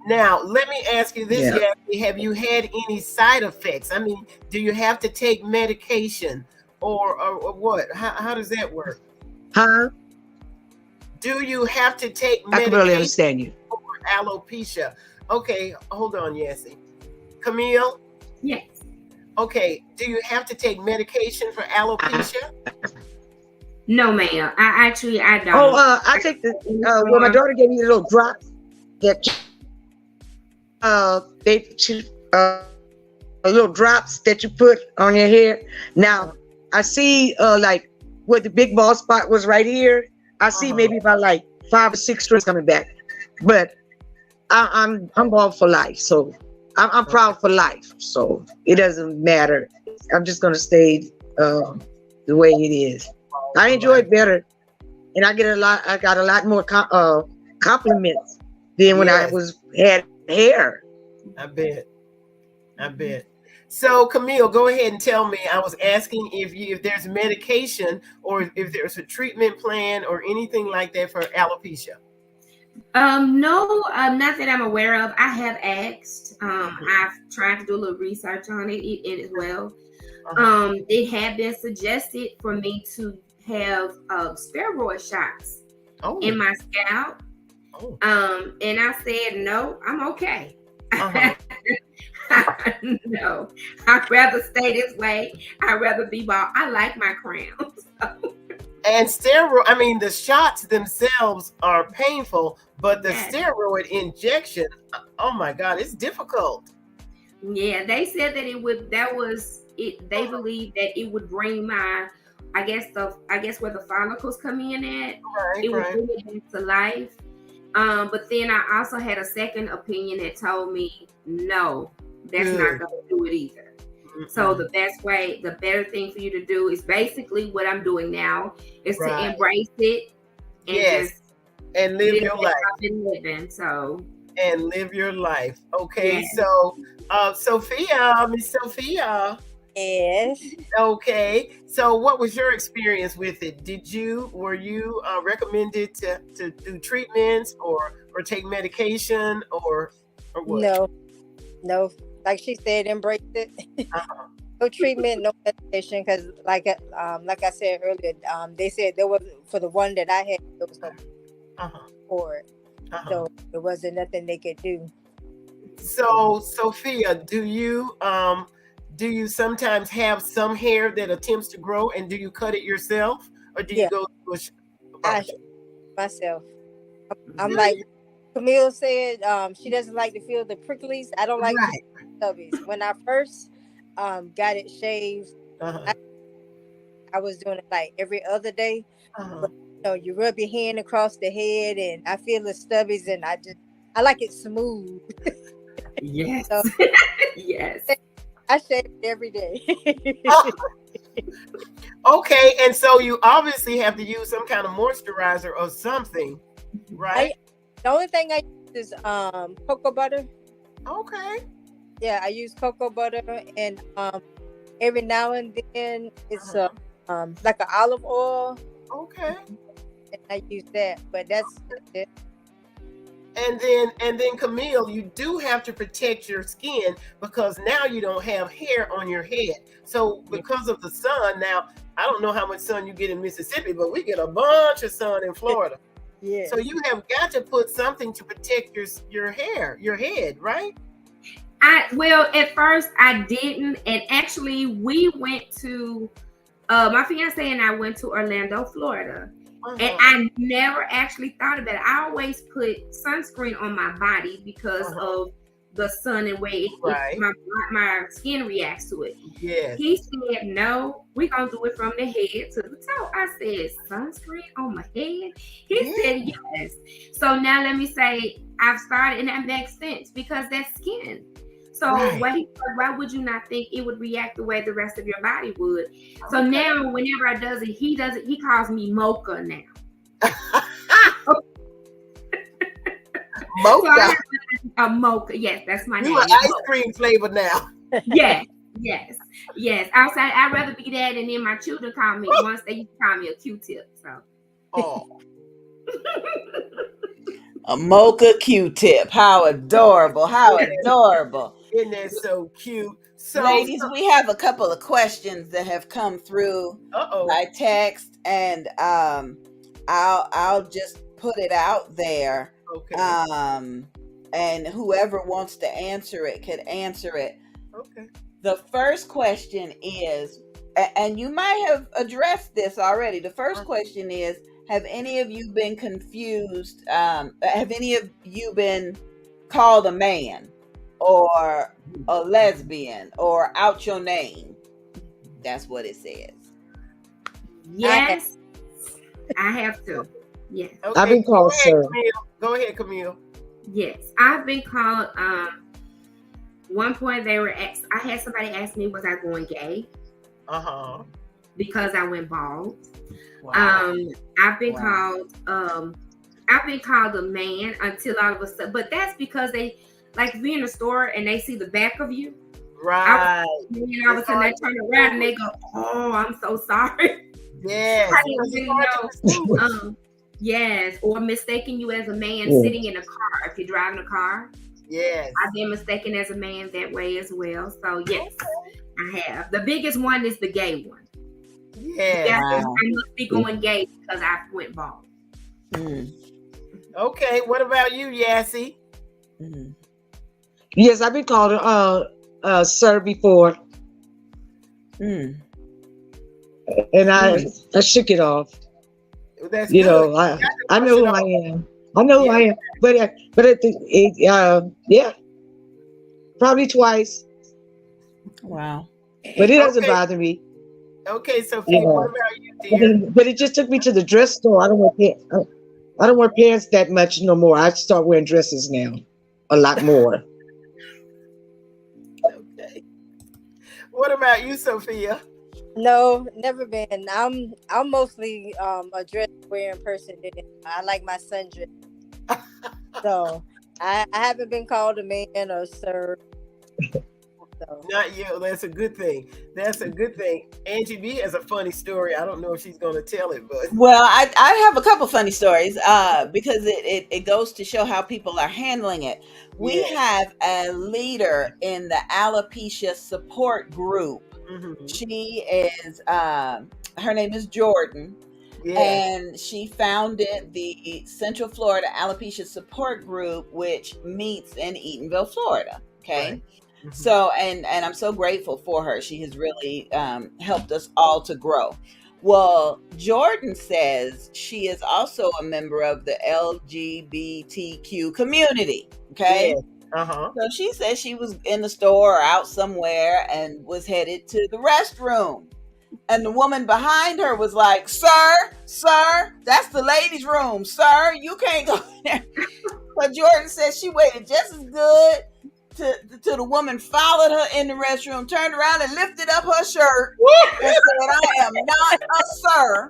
Now, let me ask you this, Yeah. Yassi. Have you had any side effects? I mean, do you have to take medication or what? How does that work? Huh? Do you have to take I can barely medication understand you. for alopecia? Okay, hold on, Yassi. Camille? Yes. Okay, do you have to take medication for alopecia? No, ma'am. I don't. Oh, I take the well, my daughter gave me the little drops that little drops that you put on your hair. Now I see like where the big bald spot was right here. I see maybe about like 5 or 6 strands coming back, but I'm bald for life, so I'm proud for life. So it doesn't matter. I'm just gonna stay the way it is. I enjoy it better, and I got a lot more compliments than when I had hair. I bet. So Camille, go ahead and tell me. I was asking if there's medication or if there's a treatment plan or anything like that for alopecia. No, not that I'm aware of. I have asked. I've tried to do a little research on it as well. It had been suggested for me to have steroid shots in my scalp. And I said no, I'm okay. No, I'd rather stay this way. I'd rather be bald. I like my crown. So. And the shots themselves are painful, but the steroid injection, oh my God, it's difficult. Yeah, they said that they believe that it would bring my, I guess where the follicles come in at, it would bring it back to life. But then I also had a second opinion that told me, no, that's not going to do it either. So the better thing for you to do is basically what I'm doing now is to embrace it and and live your life. And live your life. Okay, so Sophia, Miss Sophia. Yes. Okay, so what was your experience with it? Were you recommended to do treatments or take medication or what? No. Like she said, embrace it. No treatment, no medication, because like I said earlier, they said there was, for the one that I had, there was no for it. So there wasn't nothing they could do. So Sophia, do you sometimes have some hair that attempts to grow, and do you cut it yourself, or do you go to myself? I'm like Camille said, she doesn't like to feel the pricklies. I don't like stubbies. When I first got it shaved, I was doing it like every other day. But, you rub your hand across the head, and I feel the stubbies, and I like it smooth. Yes. So, yes. I shave it every day. Okay, and so you obviously have to use some kind of moisturizer or something, right? The only thing I use is cocoa butter. Okay. Yeah, I use cocoa butter, and every now and then it's like an olive oil. Okay. And I use that, but that's it. And then Camille, you do have to protect your skin because now you don't have hair on your head. So because of the sun, now I don't know how much sun you get in Mississippi, but we get a bunch of sun in Florida. Yeah. So you have got to put something to protect your hair, your head, right? Well, at first I didn't, and actually we went to my fiance and I went to Orlando, Florida. And I never actually thought about it. I always put sunscreen on my body because of the sun and way my skin reacts to it. Yes. He said, no, we're going to do it from the head to the toe. I said, sunscreen on my head? He said, yes. So now let me say, I've started, and that makes sense because that's skin. So why would you not think it would react the way the rest of your body would? So now whenever I does it, he calls me mocha now. Mocha? So a mocha, yes, that's my name. You an ice cream flavor now. Yes. Outside, I'd rather be that, and then my children call me, once they used to call me a Q-tip. So. A mocha Q-tip. How adorable. How adorable. Isn't that so cute? Ladies, we have a couple of questions that have come through by text, and I'll just put it out there. Okay. And whoever wants to answer it could answer it. Okay. The first question is, and you might have addressed this already. The first question is, have any of you been confused? Have any of you been called a man or a lesbian or out your name? That's what it says. Yes, I have to. Yes. Okay. I've been called sir. Go ahead, Camille. Yes, I've been called. One point they were asked. I had somebody ask me, was I going gay? Because I went bald. Wow. I've been called. I've been called a man until all of a sudden, but that's because they like be in the store and they see the back of you. Right. And all of a sudden they turn around and they go, "Oh, I'm so sorry." Yes. I didn't really know. Yes, or mistaking you as a man sitting in a car if you're driving a car. Yes. I've been mistaken as a man that way as well. So yes, I have. The biggest one is the gay one. Yeah. I must be going gay because I went bald. Okay, what about you, Yassie? Yes, I've been called sir before. And I shook it off. That's you good. know, I know who I am. I know who I am. But yeah, probably twice. Wow. But it doesn't bother me. Okay, Sophia, what about you, dear? But it just took me to the dress store. I don't wear pants that much no more. I start wearing dresses now, a lot more. Okay. What about you, Sophia? No, never been. I'm mostly a dress wearing person. I like my sundress. So I haven't been called a man or sir. So. Not you. That's a good thing. That's a good thing. Angie B has a funny story. I don't know if she's going to tell it, but well, I have a couple funny stories because it goes to show how people are handling it. We have a leader in the alopecia support group. She is her name is Jordan. And she founded the Central Florida Alopecia Support Group, which meets in Eatonville, Florida. Okay. Right. So, and I'm so grateful for her. She has really helped us all to grow. Well, Jordan says she is also a member of the LGBTQ community. Okay. So she said she was in the store or out somewhere and was headed to the restroom. And the woman behind her was like, sir, that's the ladies' room. Sir, you can't go in there. But Jordan said she waited just as good till the woman followed her in the restroom, turned around and lifted up her shirt and said, I am not a sir.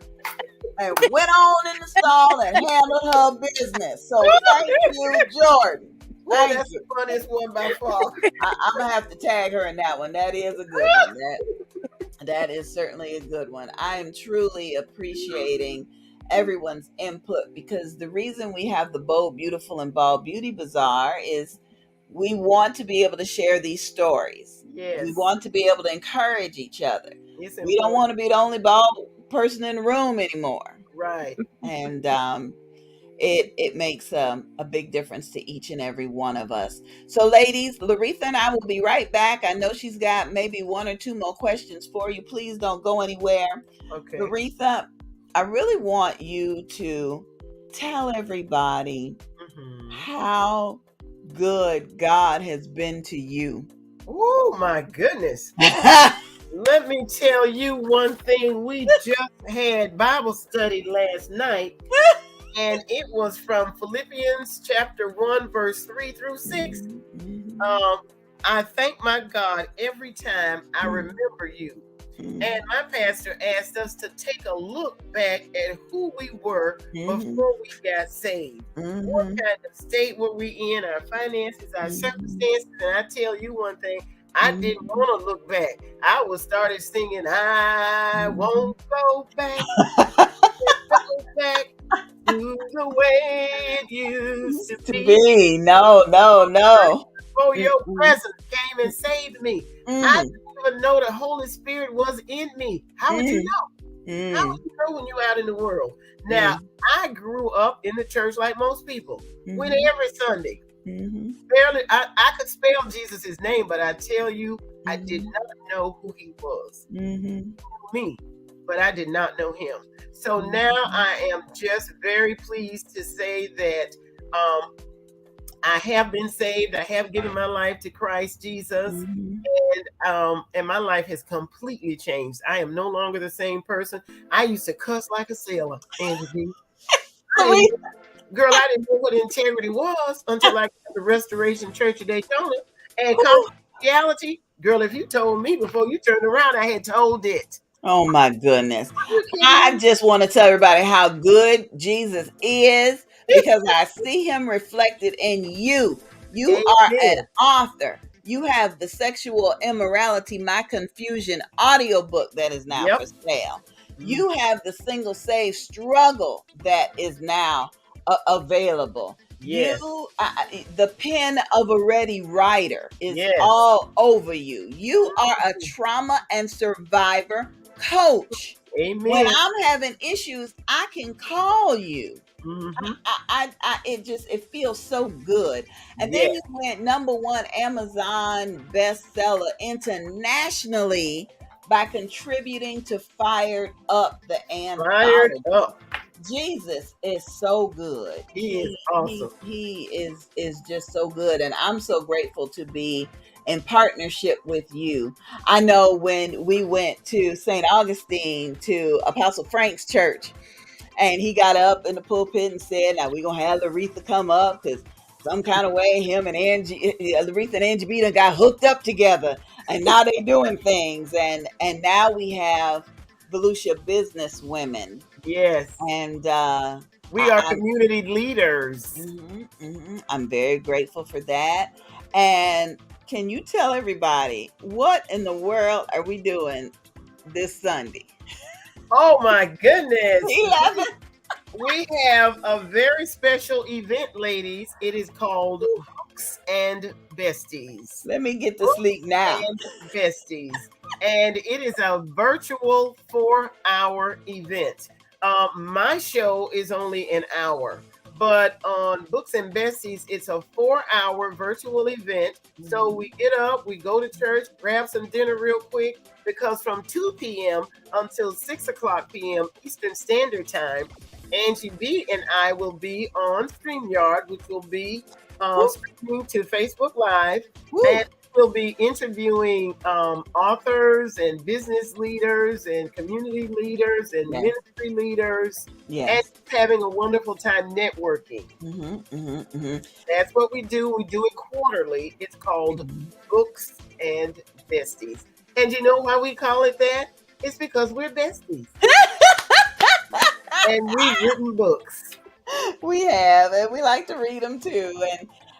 And went on in the stall and handled her business. So thank you, Jordan. Well, that's the funniest one by far. I'm going to have to tag her in that one. That is a good one. That is certainly a good one. I am truly appreciating everyone's input because the reason we have the Bold, Beautiful, and Bald Beauty Bazaar is we want to be able to share these stories. Yes. We want to be able to encourage each other. We don't want to be the only bald person in the room anymore. Right. And it makes a big difference to each and every one of us. So ladies, Laretha and I will be right back. I know she's got maybe one or two more questions for you. Please don't go anywhere. Okay. Laretha, I really want you to tell everybody how good God has been to you. Oh my goodness. Let me tell you one thing. We just had Bible study last night. And it was from Philippians chapter 1, verse 3 through 6. I thank my God every time I remember you. And my pastor asked us to take a look back at who we were before we got saved. What kind of state were we in, our finances, our circumstances. And I tell you one thing, I didn't want to look back. I started singing, I won't go back. Go back to the way it used to To be. be. No. Before your presence came and saved me. I didn't even know the Holy Spirit was in me. How would you know? How would you know when you're out in the world? Now, I grew up in the church like most people. Went every Sunday. Barely, I could spell Jesus' name, but I tell you, I did not know who he was. Me, but I did not know him. So now I am just very pleased to say that I have been saved. I have given my life to Christ Jesus, and my life has completely changed. I am no longer the same person. I used to cuss like a sailor, Angie B. Girl, I didn't know what integrity was until I got to the Restoration Church of Daytona. And confidentiality, girl, if you told me before you turned around, I had told it. Oh my goodness. I just want to tell everybody how good Jesus is, because I see him reflected in you. You are an author. You have the Sexual Immorality, My Confusion audiobook that is now for sale. You have the Single Save Struggle that is now available. Yes. You, the pen of a ready writer is all over you. You are a trauma and survivor coach. Amen. When I'm having issues, I can call you. It feels so good. And then you went #1 Amazon bestseller internationally by contributing to Fired Up, the anthology. Fired Up. Jesus is so good. He is awesome. He is just so good, and I'm so grateful to be in partnership with you. I know when we went to St. Augustine to Apostle Frank's church, and he got up in the pulpit and said, "Now we're gonna have Aretha come up, because some kind of way him and Aretha and Angie B done got hooked up together, and now they doing things, and now we have Volusia Business Women." Yes. And we are community leaders. I'm very grateful for that. And can you tell everybody what in the world are we doing this Sunday? Oh my goodness. 11. We have a very special event, ladies. It is called Books and Besties. Let me get to sleep now. And Besties. And it is a virtual 4-hour event. My show is only an hour, but on Books and Besties, it's a 4-hour virtual event. So we get up, we go to church, grab some dinner real quick, because from 2 p.m. until 6 o'clock p.m. Eastern Standard Time, Angie B and I will be on StreamYard, which will be streaming to Facebook Live. And we'll be interviewing authors and business leaders and community leaders and ministry leaders, and having a wonderful time networking. That's what we do. We do it quarterly. It's called Books and Besties. And you know why we call it that? It's because we're besties. And we've written books. We have, and we like to read them too.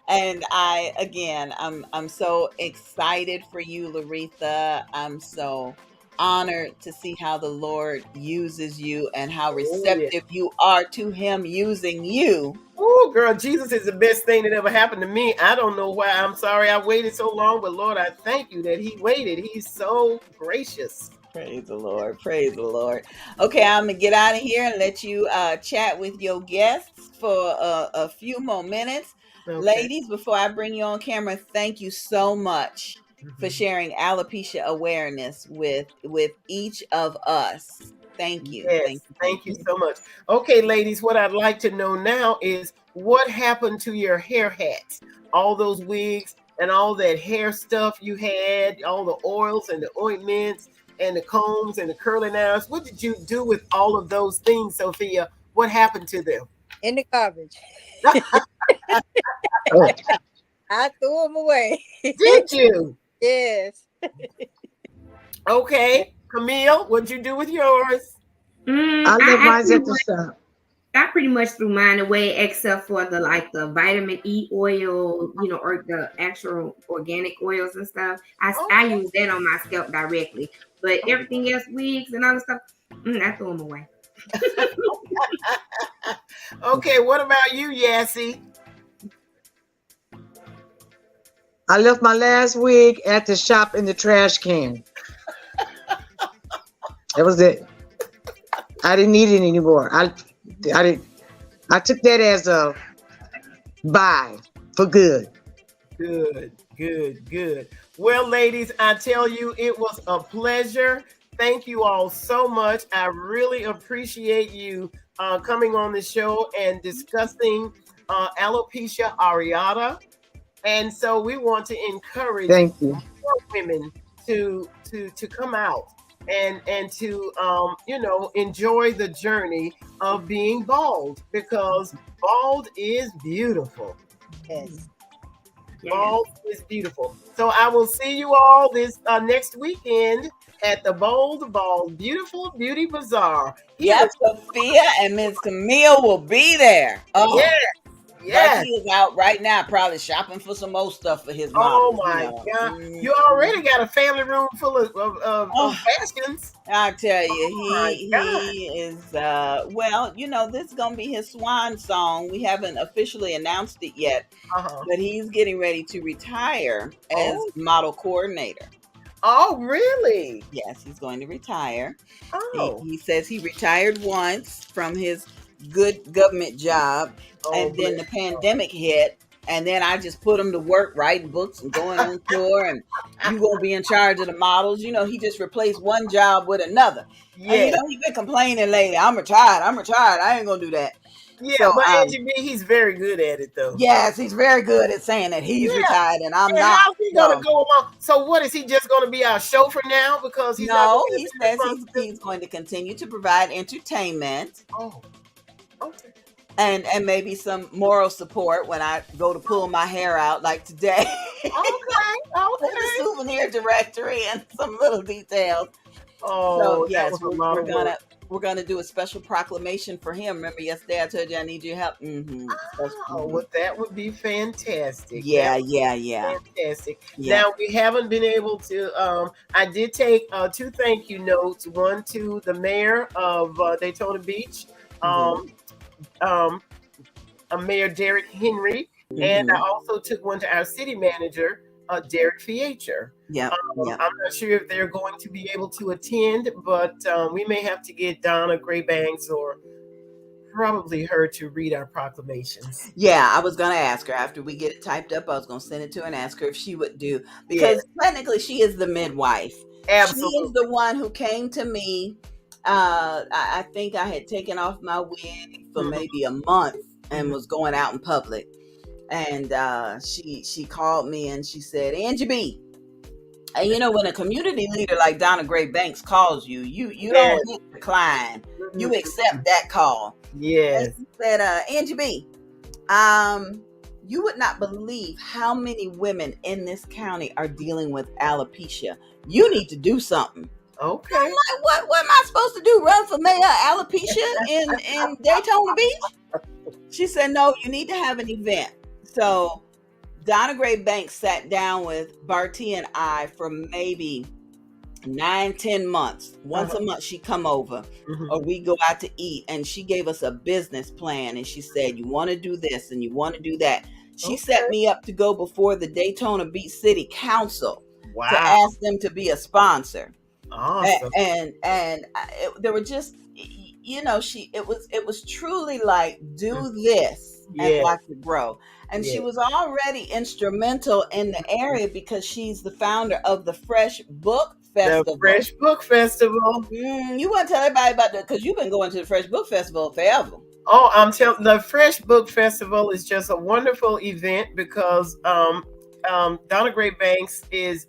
And I'm so excited for you, Laretha. I'm so honored to see how the Lord uses you and how receptive you are to him using you. Oh, girl, Jesus is the best thing that ever happened to me. I don't know why. I'm sorry I waited so long, but Lord, I thank you that he waited. He's so gracious. Praise the Lord. Praise the Lord. Okay, I'm going to get out of here and let you chat with your guests for a few more minutes. Okay. Ladies, before I bring you on camera, thank you so much for sharing alopecia awareness with each of us. Thank you. Yes, thank you so much. Okay, ladies, what I'd like to know now is what happened to your hair hats? All those wigs and all that hair stuff you had, all the oils and the ointments and the combs and the curling irons. What did you do with all of those things, Sophia? What happened to them? In the garbage. I threw them away. Did you? Yes. Okay. Camille, what'd you do with yours? I left mine at the shop. I pretty much threw mine away, except for the vitamin E oil, or the actual organic oils and stuff. I use that on my scalp directly. But everything else, wigs and other stuff, I threw them away. Okay, what about you, Yassie? I left my last wig at the shop in the trash can. That was it. I didn't need it anymore. I took that as a bye for good. Good. Well, ladies, I tell you, it was a pleasure. Thank you all so much. I really appreciate you coming on the show and discussing alopecia areata. And so we want to encourage Thank you. more women to come out and to enjoy the journey of being bald, because bald is beautiful. Yes. Bald is beautiful. So I will see you all this next weekend at the Bold Bald Beautiful Beauty Bazaar. Yep, Sophia and Miss Camille will be there. Oh, yes. Bucky is out right now, probably shopping for some more stuff for his mom. Oh my God! You already got a family room full of fashions. I tell you, he is. Well, this is gonna be his swan song. We haven't officially announced it yet, but he's getting ready to retire as model coordinator. Oh, really? Yes, he's going to retire. Oh. He says he retired once from his good government job, and then the pandemic hit, and then I just put him to work writing books and going on tour, and you gonna be in charge of the models. He just replaced one job with another. Yeah. And he's been complaining lately. I'm retired. I ain't gonna do that. Yeah, so, but Angie B, he's very good at it, though. Yes, he's very good at saying that he's retired and I'm not. How's he gonna go along? So what, is he just gonna be our chauffeur now? Because he's he says he's going to continue to provide entertainment. Oh, okay. And maybe some moral support when I go to pull my hair out, like today. Okay. The souvenir directory and some little details. Oh, so yes, we're gonna do a special proclamation for him. Remember yesterday I told you I need your help. Well, that would be fantastic. Yeah. Fantastic. Yeah. Now we haven't been able to. I did take 2 thank you notes. One to the mayor of Daytona Beach, Mayor Derek Henry, and I also took one to our city manager, Derek Fiecher. I'm not sure if they're going to be able to attend, but we may have to get Donna Graybanks or probably her to read our proclamations. Yeah, I was going to ask her after we get it typed up. I was going to send it to her and ask her if she would do, because technically she is the midwife. Absolutely. She is the one who came to me. I think I had taken off my wig for maybe a month and was going out in public. And she called me and she said, Angie B, and when a community leader like Donna Gray Banks calls you, you don't hit decline. You accept that call. Yes. And she said, Angie B, you would not believe how many women in this county are dealing with alopecia. You need to do something. Okay. I'm like, what am I supposed to do? Run for mayor alopecia in Daytona Beach? She said, no, you need to have an event. So Donna Gray Banks sat down with Barty and I for maybe 9-10 months. Once a month she'd come over or we go out to eat, and she gave us a business plan, and she said, you want to do this and you want to do that. She set me up to go before the Daytona Beach City Council to ask them to be a sponsor. Awesome. And there were just, it was truly like, do this and watch it grow. And she was already instrumental in the area because she's the founder of the Fresh Book Festival. The Fresh Book Festival. You want to tell everybody about that, because you've been going to the Fresh Book Festival forever. Oh, I'm telling, the Fresh Book Festival is just a wonderful event because Donna Gray Banks is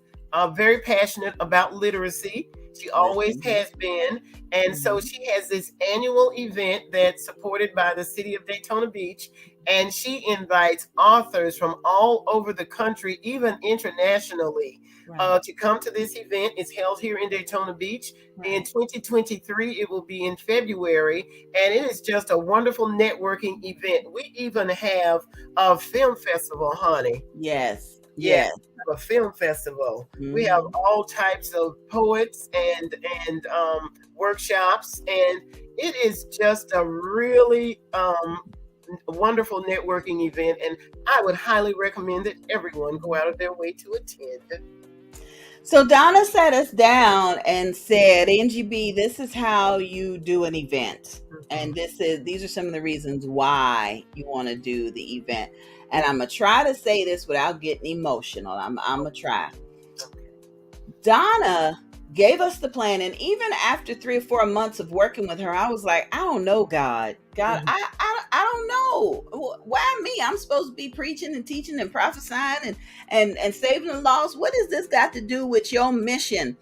very passionate about literacy. She always has been. And so she has this annual event that's supported by the city of Daytona Beach. And she invites authors from all over the country, even internationally, to come to this event. It's held here in Daytona Beach. In 2023, it will be in February. And it is just a wonderful networking event. We even have a film festival, honey. Yes. A film festival. We have all types of poets and workshops, and it is just a really wonderful networking event, and I would highly recommend that everyone go out of their way to attend. So Donna sat us down and said, NGB, this is how you do an event. And these are some of the reasons why you want to do the event. And I'm going to try to say this without getting emotional. I'm going to try. Donna gave us the plan. And even after 3 or 4 months of working with her, I was like, I don't know, God. I don't know. Why me? I'm supposed to be preaching and teaching and prophesying and saving the lost. What has this got to do with your mission?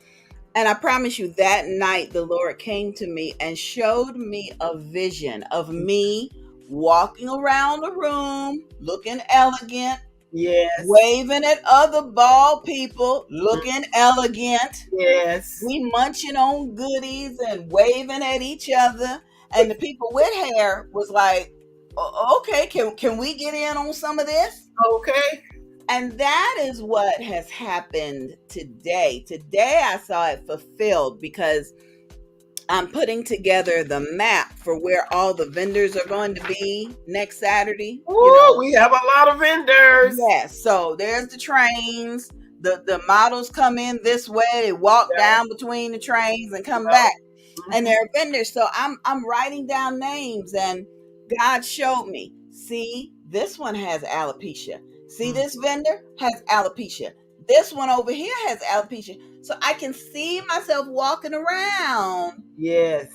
And I promise you, that night, the Lord came to me and showed me a vision of me walking around the room, looking elegant. Yes. Waving at other bald people, looking elegant. Yes. We munching on goodies and waving at each other. And the people with hair was like, okay, can we get in on some of this? Okay. And that is what has happened today. Today I saw it fulfilled because I'm putting together the map for where all the vendors are going to be next Saturday. Ooh, we have a lot of vendors. Yes. So there's the trains. The models come in this way. They walk down between the trains and come back. And there are vendors. So I'm writing down names, and God showed me. See, this one has alopecia. See, this vendor has alopecia. This one over here has alopecia. So I can see myself walking around. Yes.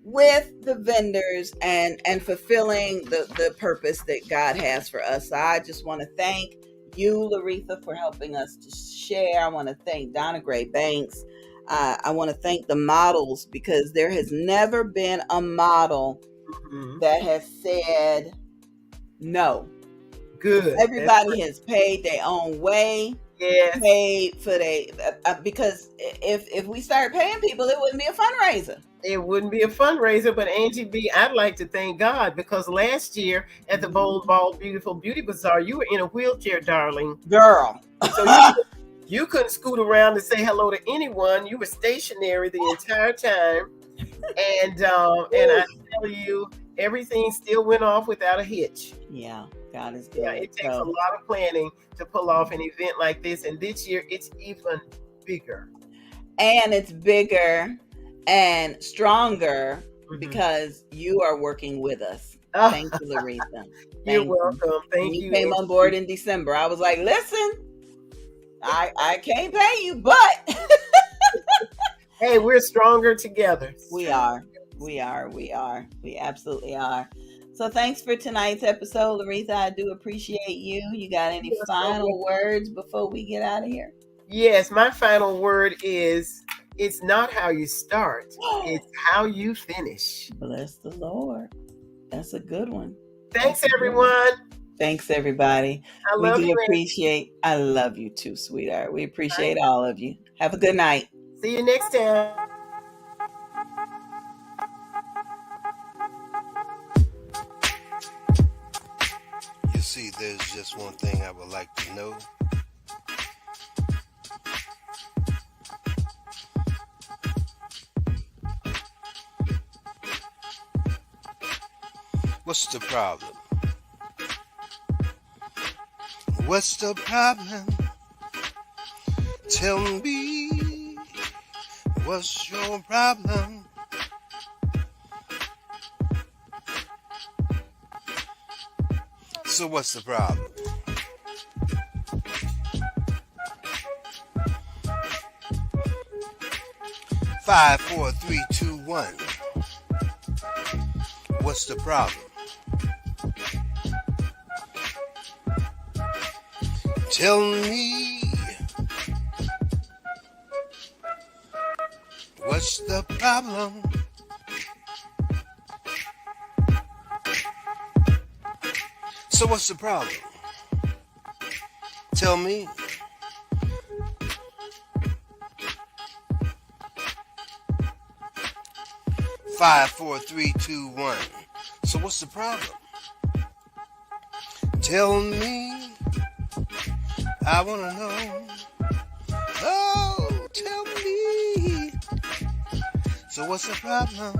With the vendors and fulfilling the purpose that God has for us. So I just want to thank you, Laretha, for helping us to share. I want to thank Donna Gray Banks. I want to thank the models, because there has never been a model that has said no. Good. Everybody has paid their own way. Yes. Paid for because if we start paying people, it wouldn't be a fundraiser. It wouldn't be a fundraiser. But Angie B, I'd like to thank God, because last year at the Bold, Bald, Beautiful Beauty Bazaar, you were in a wheelchair, darling. Girl. So you couldn't scoot around and say hello to anyone. You were stationary the entire time. And I tell you, everything still went off without a hitch. Yeah, God is good. Yeah, it takes a lot of planning to pull off an event like this. And this year, it's even bigger. And it's bigger and stronger because you are working with us. Thank you, Laretha. You're welcome. Thank you. You came on board in December. I was like, listen, I can't pay you, but hey, we're stronger together. We are. We absolutely are. So thanks for tonight's episode, Laretha. I do appreciate you. You got any final words before we get out of here? Yes, my final word is, it's not how you start, it's how you finish. Bless the Lord. That's a good one. Thanks, everyone. Thanks, everybody. I love you. I love you too, sweetheart. We appreciate all of you. Have a good night. See you next time. You see, there's just one thing I would like to know. What's the problem? What's the problem? Tell me, what's your problem? So what's the problem? Five, four, three, two, one. What's the problem? Tell me, what's the problem? So what's the problem? Tell me. Five, four, three, two, one. So what's the problem? Tell me. I wanna know. Oh, tell me. So what's the problem?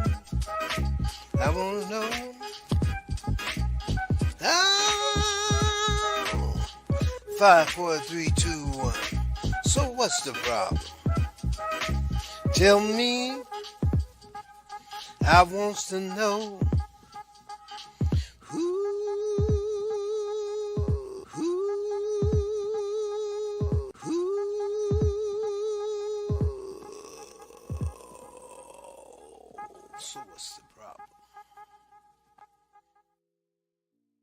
I wanna know. 5, 4, 3, 2, 1. So what's the problem? Tell me. I wants to know.